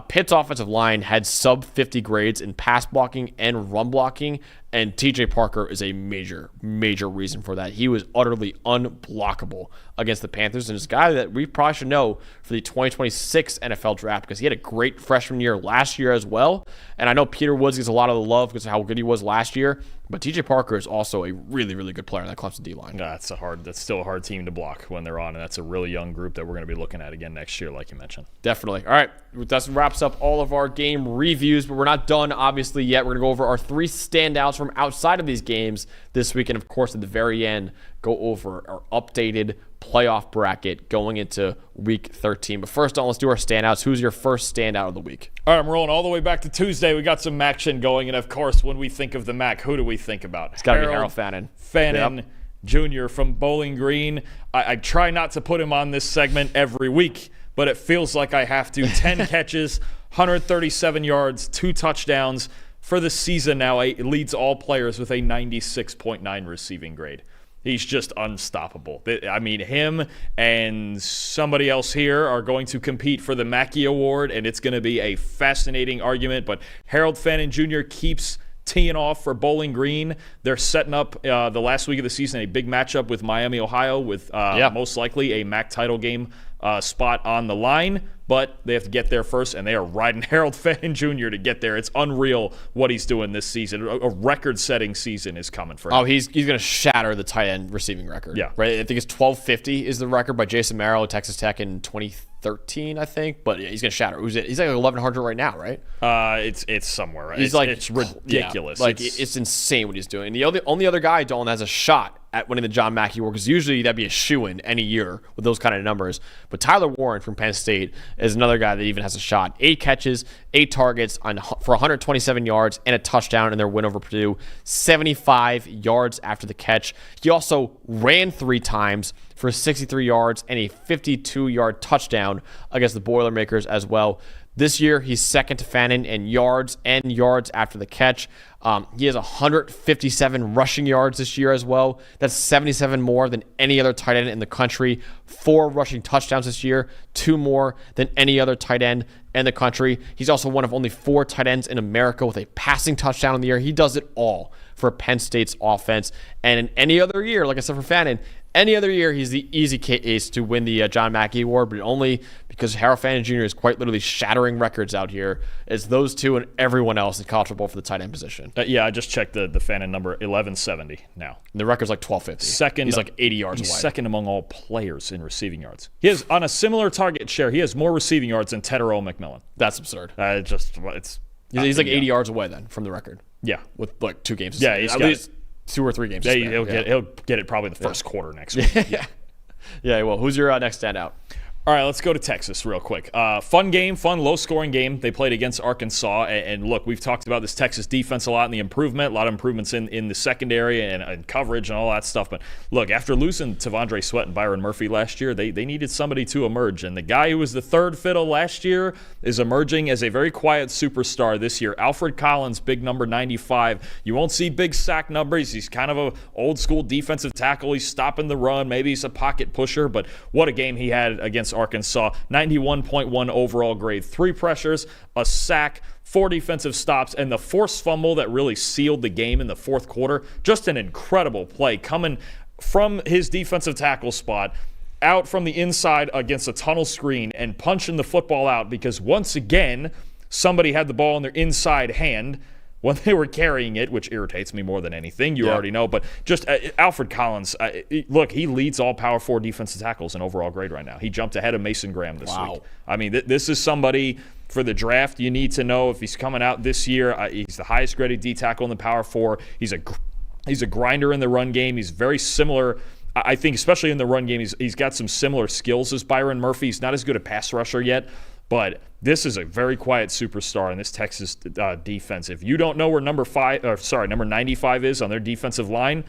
Pitt's offensive line had sub 50 grades in pass blocking and run blocking, and TJ Parker is a major reason for that. He was utterly unblockable against the Panthers, and it's a guy that we probably should know for the 2026 NFL draft because he had a great freshman year last year as well. And I know Peter Woods gets a lot of the love because of how good he was last year, but TJ Parker is also a really good player in that Clemson D-line. That's still a hard team to block when they're on, and that's a really young group that we're going to be looking at again next year, like you mentioned. Definitely. All right, that wraps up all of our game reviews, but we're not done, obviously, yet. We're going to go over our 3 standouts from outside of these games this week, and of course, at the very end, go over our updated playoff bracket going into Week 13. But first on, let's do our standouts. Who's your first standout of the week? All right, I'm rolling all the way back to Tuesday. We got some action going, and of course, when we think of the MAC, who do we think about? It's got to be Harold Fannin. Fannin Jr. from Bowling Green. I try not to put him on this segment every week, but it feels like I have to. 10 catches, 137 yards, 2 touchdowns. For the season now, he leads all players with a 96.9 receiving grade. He's just unstoppable. I mean, him and somebody else here are going to compete for the Mackey Award, and it's going to be a fascinating argument. But Harold Fannin Jr. keeps teeing off for Bowling Green. They're setting up the last week of the season a big matchup with Miami, Ohio, with most likely a MAC title game spot on the line. But they have to get there first, and they are riding Harold Fannin Jr. to get there. It's unreal what he's doing this season. A record-setting season is coming for him. Oh, he's going to shatter the tight end receiving record. Yeah. Right? I think it's 1250 is the record by Jason Merrill at Texas Tech in 2013, I think. But yeah, he's going to shatter. He's like 1,100 right now, right? It's somewhere. Right? It's ridiculous. Yeah, it's insane what he's doing. The only other guy, Dalton, has a shot at winning the John Mackey Award, because usually that'd be a shoo-in any year with those kind of numbers. But Tyler Warren from Penn State is another guy that even has a shot. 8 catches, 8 targets for 127 yards and a touchdown in their win over Purdue. 75 yards after the catch. He also ran 3 times for 63 yards and a 52-yard touchdown against the Boilermakers as well. This year, he's second to Fannin in yards and yards after the catch. He has 157 rushing yards this year as well. That's 77 more than any other tight end in the country. 4 rushing touchdowns this year, 2 more than any other tight end in the country. He's also one of only 4 tight ends in America with a passing touchdown in the year. He does it all for Penn State's offense. And in any other year, like I said for Fannin, any other year, he's the easy case to win the John Mackey Award, but only because Harold Fannin Jr. is quite literally shattering records out here. It's those 2 and everyone else in college football for the tight end position. I just checked the Fannin number, 1170 now. And the record's like 1250. Second, he's like 80 yards away. Second among all players in receiving yards. He has, on a similar target share, he has more receiving yards than Ted Earl McMillan. That's absurd. He's like 80 yards away then from the record. Yeah. With like 2 games. Yeah, he's at got least 2 or 3 games. Yeah, he'll get it probably the first quarter next week. Yeah, well, who's your next standout? All right, let's go to Texas real quick. Fun game, low-scoring game. They played against Arkansas. And look, we've talked about this Texas defense a lot and the improvement, a lot of improvements in the secondary and coverage and all that stuff. But look, after losing Tavondre Sweat and Byron Murphy last year, they needed somebody to emerge. And the guy who was the third fiddle last year is emerging as a very quiet superstar this year. Alfred Collins, big number 95. You won't see big sack numbers. He's kind of an old-school defensive tackle. He's stopping the run. Maybe he's a pocket pusher. But what a game he had against Arkansas. 91.1 overall grade, 3 pressures, a sack, 4 defensive stops, and the forced fumble that really sealed the game in the fourth quarter. Just an incredible play coming from his defensive tackle spot, out from the inside against a tunnel screen and punching the football out because once again, somebody had the ball in their inside hand when they were carrying it, which irritates me more than anything. You already know. But just Alfred Collins, look, he leads all Power 4 defensive tackles in overall grade right now. He jumped ahead of Mason Graham this week. I mean, this is somebody for the draft you need to know if he's coming out this year. He's the highest graded D tackle in the Power 4. He's a grinder in the run game. He's very similar. I think especially in the run game, he's got some similar skills as Byron Murphy. He's not as good a pass rusher yet. But this is a very quiet superstar in this Texas defense. If you don't know where number 95 is on their defensive line,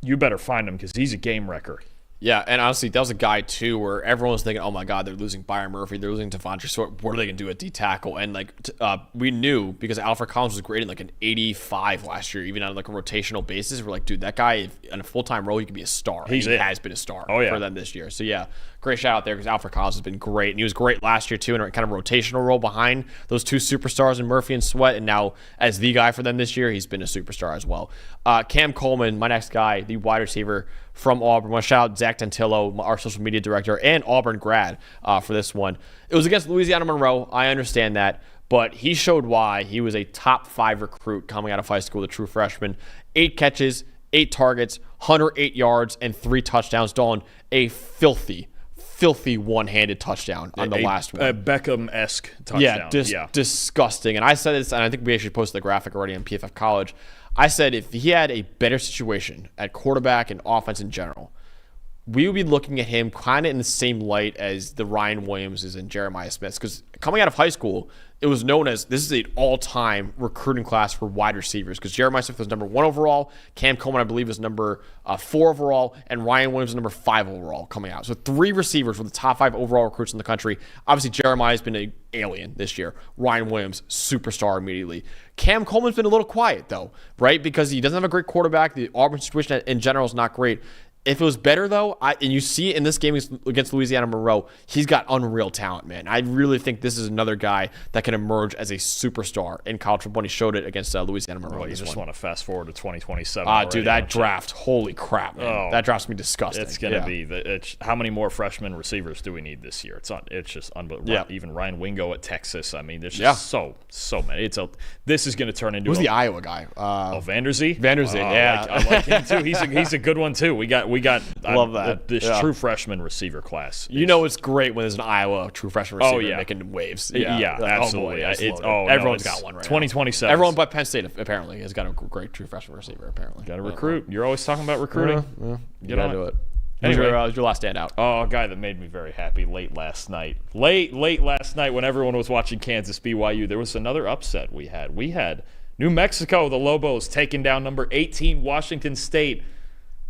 you better find him because he's a game wrecker. Yeah, and honestly, that was a guy too where everyone was thinking, "Oh my God, they're losing Byron Murphy, they're losing Devontae Stewart. What are they gonna do at D tackle?" And we knew because Alfred Collins was graded like an 85 last year, even on like a rotational basis. We're like, dude, that guy in a full time role, he could be a star. He has been a star for them this year. So yeah, great shout out there because Alfred Collins has been great, and he was great last year too in a kind of rotational role behind those two superstars in Murphy and Sweat, and now as the guy for them this year, he's been a superstar as well. Cam Coleman, my next guy, the wide receiver from Auburn. I want to shout out Zach Tantillo, our social media director, and Auburn grad for this one. It was against Louisiana Monroe. I understand that, but he showed why he was a top 5 recruit coming out of high school, the true freshman. 8 catches, 8 targets, 108 yards, and 3 touchdowns. Dalton, a filthy one-handed touchdown on the last one. A Beckham-esque touchdown. Disgusting. And I said this, and I think we actually posted the graphic already on PFF College. I said if he had a better situation at quarterback and offense in general, we would be looking at him kind of in the same light as the Ryan Williamses and Jeremiah Smiths. Because coming out of high school, it was known as this is an all-time recruiting class for wide receivers. Because Jeremiah Smith was number 1 overall, Cam Coleman, I believe, was number 4 overall, and Ryan Williams was number 5 overall coming out. So 3 receivers were the top 5 overall recruits in the country. Obviously, Jeremiah's been an alien this year. Ryan Williams, superstar immediately. Cam Coleman's been a little quiet, though, right? Because he doesn't have a great quarterback. The Auburn situation in general is not great. If it was better, though, and you see it in this game against Louisiana Monroe, he's got unreal talent, man. I really think this is another guy that can emerge as a superstar in college football. He showed it against Louisiana Monroe. You just want to fast forward to 2027. Dude, that draft, holy crap, man. That draft's going to be disgusting. It's going to be. How many more freshman receivers do we need this year? It's just unbelievable. Yeah. Even Ryan Wingo at Texas. I mean, there's just so many. This is going to turn into. Who's the Iowa guy? Vanderzee? Vanderzee, yeah. I like him, too. He's a good one, too. We got love that this true freshman receiver class. It's great when there's an Iowa true freshman receiver making waves. Yeah, absolutely. Everyone's got one right 2027. Everyone but Penn State apparently has got a great true freshman receiver. Apparently, got to recruit. You're always talking about recruiting. You gotta do it. Anyway, who's your last standout? Oh, a guy that made me very happy late last night. Late last night when everyone was watching Kansas BYU, there was another upset we had. We had New Mexico, the Lobos, taking down number 18 Washington State.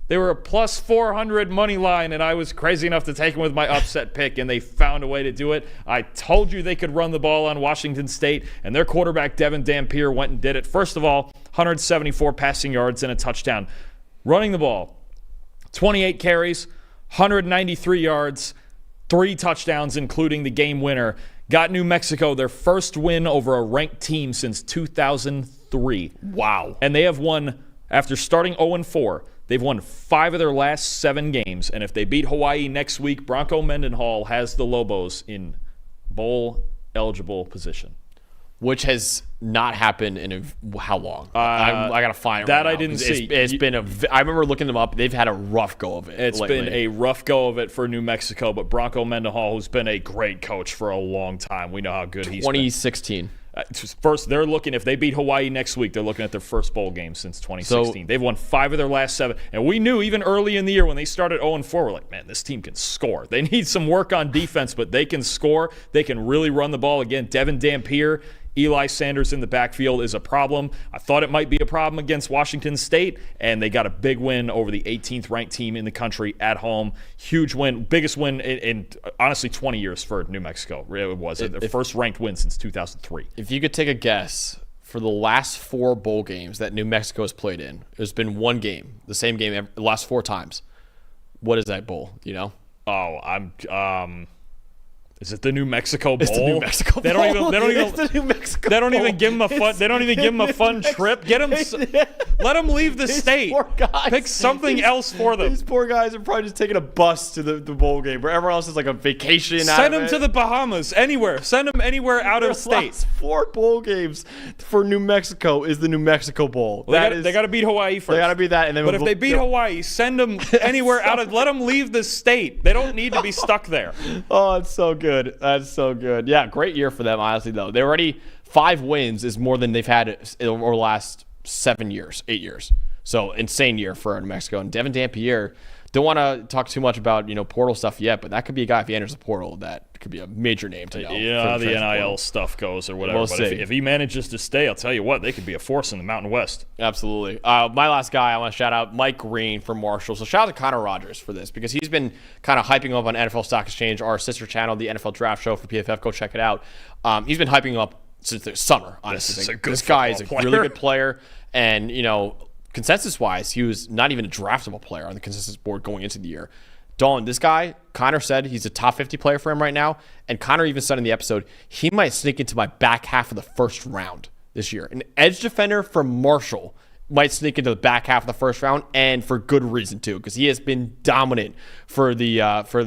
They were a plus 400 money line, and I was crazy enough to take them with my upset pick, and they found a way to do it. I told you they could run the ball on Washington State, and their quarterback, Devin Dampier, went and did it. First of all, 174 passing yards and a touchdown. Running the ball, 28 carries, 193 yards, 3 touchdowns, including the game winner. Got New Mexico their first win over a ranked team since 2003. Wow. And they have won, after starting 0-4, they've won 5 of their last 7 games, and if they beat Hawaii next week, Bronco Mendenhall has the Lobos in bowl-eligible position. Which has not happened in how long? I got to find it. That right I didn't see. It's been I remember looking them up. They've had a rough go of it. It's lately. been a rough go of it for New Mexico, but Bronco Mendenhall, who's been a great coach for a long time, we know how good he's been. 2016. First, they're looking, if they beat Hawaii next week, they're looking at their first bowl game since 2016. They've won 5 of their last 7. And we knew even early in the year when they started 0-4, we're like, man, this team can score. They need some work on defense, but they can score. They can really run the ball. Again, Devin Dampier, Eli Sanders in the backfield is a problem. I thought it might be a problem against Washington State, and they got a big win over the 18th ranked team in the country at home. Huge win. Biggest win in honestly 20 years for New Mexico. It was their first ranked win since 2003. If you could take a guess for the last 4 bowl games that New Mexico has played in, there's been one game, the same game the last 4 times. What is that bowl? Do you know? Is it the New Mexico Bowl? It's the New Mexico Bowl. They don't even give him a fun. They don't even give him a fun trip. Let him leave the state. Poor guys. Pick something else for them. These poor guys are probably just taking a bus to the bowl game, where everyone else is like a vacation. Send them to the Bahamas, anywhere. Send them anywhere out of state. Last 4 bowl games for New Mexico is the New Mexico Bowl. Well, they got to beat Hawaii first. They got to beat that, and then. But if they beat Hawaii, send them anywhere out of. Let them leave the state. They don't need to be stuck there. Oh, it's so good. That's so good. Yeah, great year for them, honestly, though. They already 5 wins is more than they've had over the last 7 years, 8 years. So insane year for New Mexico. And Devin Dampier Don't want to talk too much about portal stuff yet, but that could be a guy if he enters the portal that could be a major name to know. Yeah, how the NIL stuff goes or whatever. But if he manages to stay, I'll tell you what, they could be a force in the Mountain West. Absolutely. My last guy, I want to shout out Mike Green from Marshall. So shout out to Connor Rogers for this because he's been kind of hyping up on NFL Stock Exchange, our sister channel, the NFL Draft Show for PFF. Go check it out. He's been hyping up since the summer, honestly. This guy is a really good player. And, consensus-wise, he was not even a draftable player on the consensus board going into the year. Dalton, this guy, Connor said he's a top 50 player for him right now. And Connor even said in the episode, he might sneak into my back half of the first round this year. An edge defender from Marshall might sneak into the back half of the first round, and for good reason too, because he has been dominant for the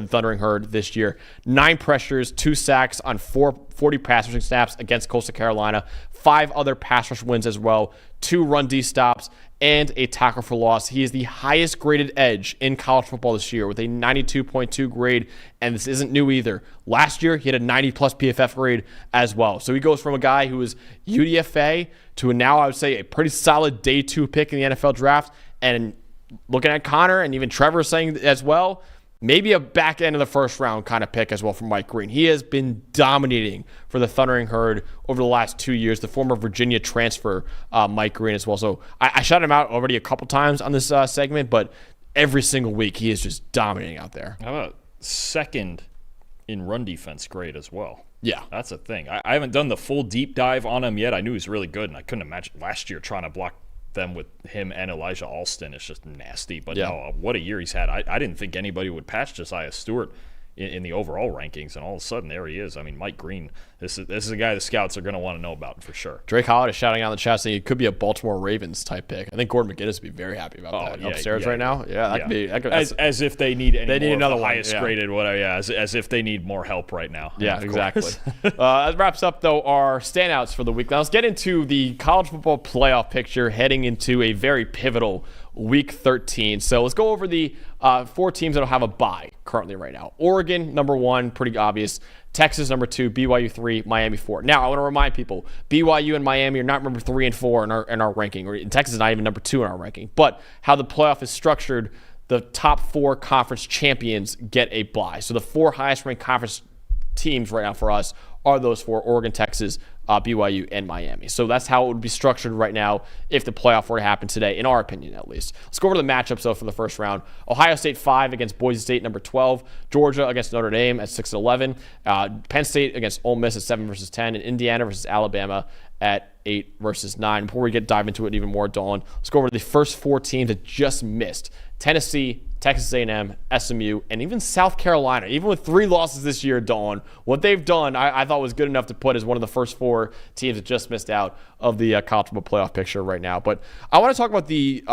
Thundering Herd this year. 9 pressures, 2 sacks on 40 pass rushing snaps against Coastal Carolina, 5 other pass rush wins as well, 2 run D stops, and a tackle for loss. He is the highest graded edge in college football this year with a 92.2 grade, and this isn't new either. Last year, he had a 90-plus PFF grade as well. So he goes from a guy who was UDFA to now, I would say, a pretty solid day 2 pick in the NFL draft. And looking at Connor and even Trevor saying as well, maybe a back end of the first round kind of pick as well from Mike Green. He has been dominating for the Thundering Herd over the last 2 years. The former Virginia transfer, Mike Green as well. So I shouted him out already a couple times on this segment, but every single week he is just dominating out there. How about second in run defense grade as well? Yeah. That's a thing. I haven't done the full deep dive on him yet. I knew he was really good, and I couldn't imagine last year trying to block them with him and Elijah Alston. It's just nasty. But no, what a year he's had. I didn't think anybody would patch Josiah Stewart in the overall rankings, and all of a sudden there he is. I mean, Mike Green, this is a guy the scouts are going to want to know about for sure. Drake Holiday shouting out in the chat saying it could be a Baltimore Ravens type pick. I think Gordon McGinnis would be very happy about that. Upstairs right now. Yeah, that could be. As if they need another one, highest graded, whatever. Yeah, as if they need more help right now. Yeah, exactly. That wraps up, though, our standouts for the week. Now let's get into the college football playoff picture heading into a very pivotal Week 13. So let's go over the 4 teams that will have a bye currently right now. Oregon, number 1, pretty obvious. Texas, number 2. BYU, 3. Miami, 4. Now, I want to remind people, BYU and Miami are not number 3 and 4 in our ranking. Or Texas is not even number 2 in our ranking. But how the playoff is structured, the top 4 conference champions get a bye. So the 4 highest-ranked conference teams right now for us are those 4, Oregon, Texas, BYU, and Miami. So that's how it would be structured right now if the playoff were to happen today, in our opinion at least. Let's go over to the matchups, though, for the first round. Ohio State 5 against Boise State, number 12. Georgia against Notre Dame at 6 and 11. Penn State against Ole Miss at 7 versus 10. And Indiana versus Alabama at 8 versus 9. Before we dive into it even more, Dawn, let's go over to the first 4 teams that just missed. Tennessee, Texas A&M, SMU, and even South Carolina. Even with 3 losses this year, Dawn, what they've done I thought was good enough to put as one of the first 4 teams that just missed out of the college football playoff picture right now. But I want to talk about the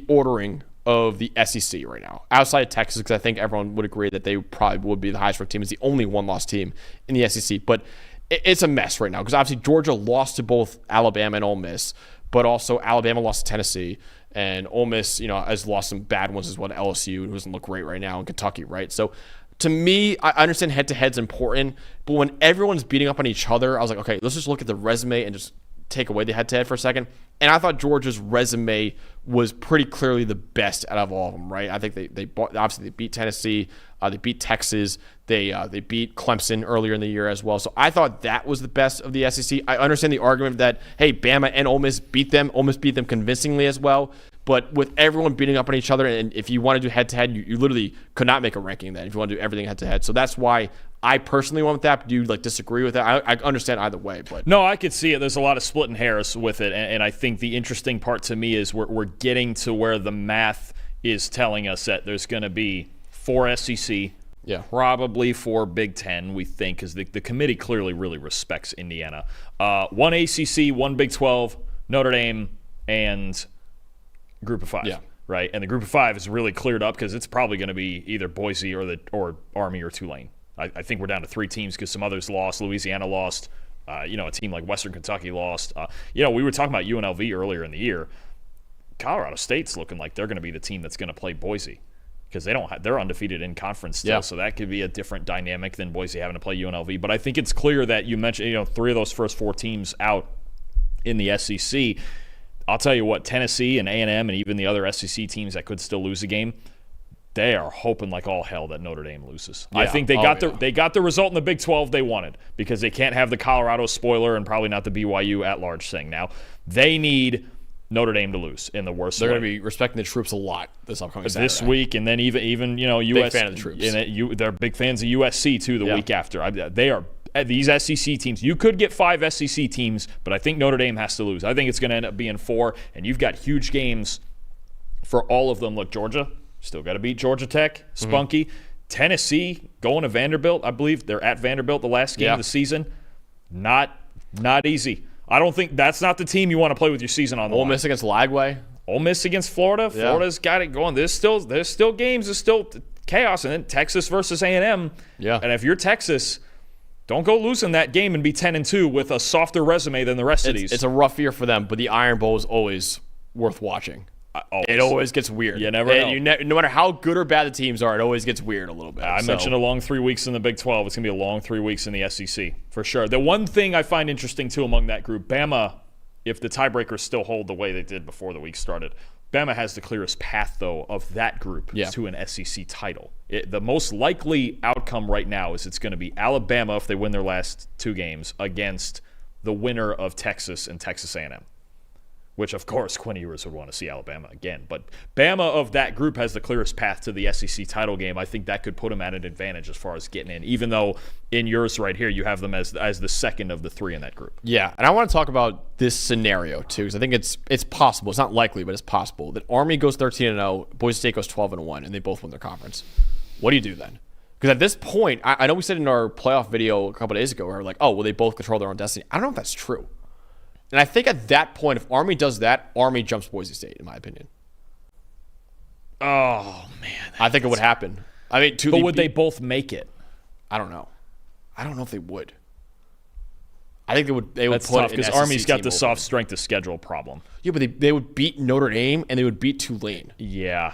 ordering of the SEC right now, outside of Texas, because I think everyone would agree that they probably would be the highest ranked team. It's the only 1-loss team in the SEC. But it's a mess right now because obviously Georgia lost to both Alabama and Ole Miss, but also Alabama lost to Tennessee. And Ole Miss, has lost some bad ones as well to LSU, who doesn't look great right now, in Kentucky, right? So to me, I understand head-to-head's important, but when everyone's beating up on each other, I was like, okay, let's just look at the resume and just take away the head-to-head for a second. And I thought Georgia's resume was pretty clearly the best out of all of them, right? I think they beat Tennessee, they beat Texas, they beat Clemson earlier in the year as well. So I thought that was the best of the SEC. I understand the argument that, hey, Bama and Ole Miss beat them. Ole Miss beat them convincingly as well. But with everyone beating up on each other, and if you want to do head-to-head, you literally could not make a ranking then if you want to do everything head-to-head. So that's why I personally went with that. But do you disagree with that? I understand either way. But no, I could see it. There's a lot of splitting hairs with it. And I think the interesting part to me is we're getting to where the math is telling us that there's going to be 4 SEC, probably 4 Big Ten, we think, because the committee clearly really respects Indiana. 1 ACC, 1 Big 12, Notre Dame, and Group of 5, right? And the Group of 5 is really cleared up because it's probably going to be either Boise or Army or Tulane. I think we're down to 3 teams because some others lost. Louisiana lost. A team like Western Kentucky lost. We were talking about UNLV earlier in the year. Colorado State's looking like they're going to be the team that's going to play Boise because they're undefeated in conference still. So that could be a different dynamic than Boise having to play UNLV. But I think it's clear that you mentioned 3 of those first 4 teams out in the SEC. I'll tell you what, Tennessee and A&M and even the other SEC teams that could still lose a game, they are hoping like all hell that Notre Dame loses. Yeah. I think they got the result in the Big 12 they wanted because they can't have the Colorado spoiler and probably not the BYU at-large thing. Now, they need Notre Dame to lose in the worst They're way. going to be respecting the troops a lot this upcoming Saturday. This week, and then even US. Big fan of the troops. And they're big fans of USC, too, the week after. They are these SEC teams. You could get 5 SEC teams, but I think Notre Dame has to lose. I think it's going to end up being 4, and you've got huge games for all of them. Look, Georgia, still got to beat Georgia Tech, spunky. Tennessee, going to Vanderbilt, I believe. They're at Vanderbilt the last game of the season. Not easy. I don't think that's not the team you want to play with your season on the line. Ole Miss against Lagway. Ole Miss against Florida. Yeah. Florida's got it going. There's still games. There's still chaos. And then Texas versus A&M. Yeah. And if you're Texas, don't go losing that game and be 10-2 with a softer resume than the rest of these. It's a rough year for them, but the Iron Bowl is always worth watching. It always gets weird. You never know. No matter how good or bad the teams are, it always gets weird a little bit. I mentioned a long 3 weeks in the Big 12. It's going to be a long 3 weeks in the SEC, for sure. The one thing I find interesting, too, among that group, Bama, if the tiebreakers still hold the way they did before the week started, Bama has the clearest path, though, of that group to an SEC title. The most likely outcome right now is it's going to be Alabama, if they win their last 2 games, against the winner of Texas and Texas A&M. Which, of course, Quinn Ewers would want to see Alabama again. But Bama of that group has the clearest path to the SEC title game. I think that could put them at an advantage as far as getting in, even though in yours right here you have them as the second of the 3 in that group. Yeah, and I want to talk about this scenario, too, because I think it's possible. It's not likely, but it's possible that Army goes 13-0, Boise State goes 12-1, and they both win their conference. What do you do then? Because at this point, I know we said in our playoff video a couple of days ago, we were like, oh, well, they both control their own destiny. I don't know if that's true. And I think at that point, if Army does that, Army jumps Boise State, in my opinion. Oh, man. I think it would happen. I mean, but would they both make it? I don't know. I don't know if they would. I think they would. That's put tough because Army's got the soft strength of schedule problem. Yeah, but they would beat Notre Dame and they would beat Tulane. Yeah.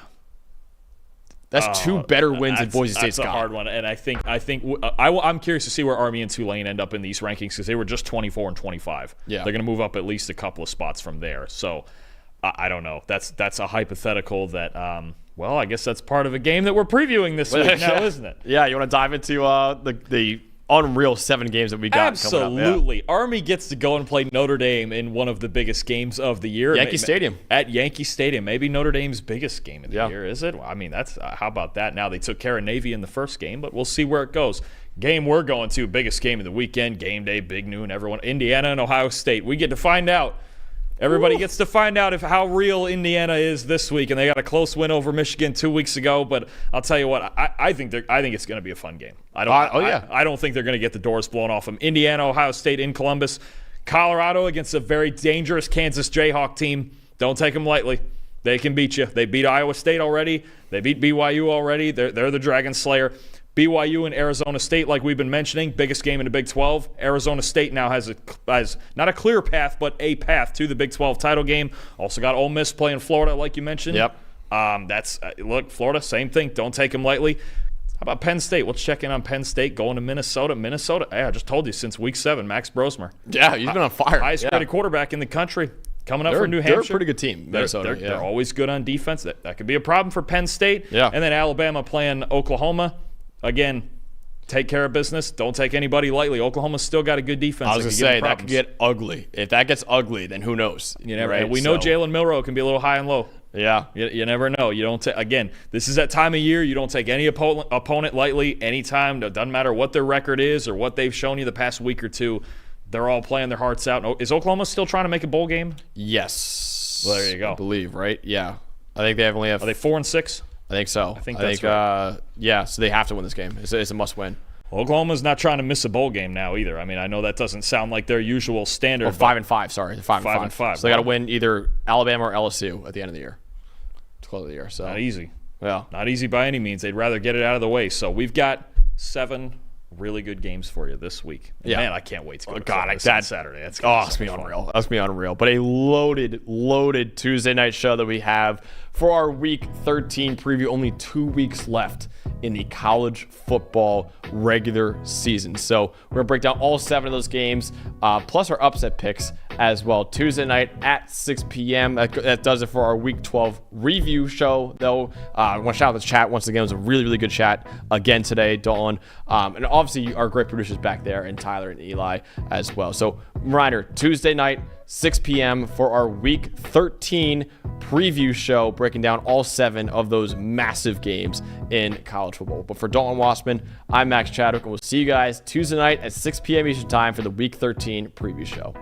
That's 2 better wins than Boise State's got. That's a hard one, and I think I'm curious to see where Army and Tulane end up in these rankings because they were just 24 and 25. Yeah, they're going to move up at least a couple of spots from there. So I don't know. That's a hypothetical that. Well, I guess that's part of a game that we're previewing this week now, isn't it? Yeah, you want to dive into the unreal 7 games that we got coming up. Absolutely. Army gets to go and play Notre Dame in one of the biggest games of the year. Yankee Stadium. At Yankee Stadium. Maybe Notre Dame's biggest game of the year, is it? I mean, that's how about that? Now, they took care of Navy in the first game, but we'll see where it goes. Game we're going to, biggest game of the weekend, game day, big noon, everyone. Indiana and Ohio State. We get to find out. Everybody gets to find out how real Indiana is this week, and they got a close win over Michigan 2 weeks ago. But I'll tell you what, I think it's going to be a fun game. I don't think they're going to get the doors blown off them. Indiana, Ohio State in Columbus, Colorado against a very dangerous Kansas Jayhawk team. Don't take them lightly. They can beat you. They beat Iowa State already. They beat BYU already. They're the Dragon Slayer. BYU and Arizona State, like we've been mentioning, biggest game in the Big 12. Arizona State now has not a clear path, but a path to the Big 12 title game. Also got Ole Miss playing Florida, like you mentioned. Yep. Look, Florida, same thing. Don't take them lightly. How about Penn State? Let's check in on Penn State going to Minnesota. Hey, I just told you, since week 7, Max Brosmer. Yeah, he's been on fire. Highest rated quarterback in the country. Coming up for New Hampshire. They're a pretty good team, Minnesota. They're always good on defense. That could be a problem for Penn State. Yeah. And then Alabama playing Oklahoma. Again, take care of business. Don't take anybody lightly. Oklahoma's still got a good defense. I was going to say, that could get ugly. If that gets ugly, then who knows? You never. Right? And we know Jalen Milroe can be a little high and low. Yeah. You never know. You don't again, this is that time of year. You don't take any opponent lightly anytime. It doesn't matter what their record is or what they've shown you the past week or two. They're all playing their hearts out. Is Oklahoma still trying to make a bowl game? Yes. Well, there you go. I believe, right? Yeah. I think they only have. Are they 4-6? I think so. I think that's right. Yeah, so they have to win this game. It's a must-win. Oklahoma's not trying to miss a bowl game now either. I mean, I know that doesn't sound like their usual standard. 5-5, sorry. They're 5-5. So they got to win either Alabama or LSU at the end of the year. To close the year. So not easy. Yeah. Not easy by any means. They'd rather get it out of the way. So we've got 7 really good games for you this week. And man, I can't wait to go to Saturday. That's going to be unreal. That's going to be unreal. But a loaded Tuesday night show that we have for our Week 13 preview. Only 2 weeks left in the college football regular season. So we're going to break down all 7 of those games, plus our upset picks as well. Tuesday night at 6 p.m. That does it for our Week 12 review show, though. I want to shout out the chat once again. It was a really, really good chat again today, Dalton. And obviously our great producers back there, and Tyler and Eli as well. So, reminder, Tuesday night, 6 p.m. for our Week 13 preview show, breaking down all 7 of those massive games in college football. But for Dalton Wasserman, I'm Max Chadwick, and we'll see you guys Tuesday night at 6 p.m. Eastern Time for the Week 13 preview show.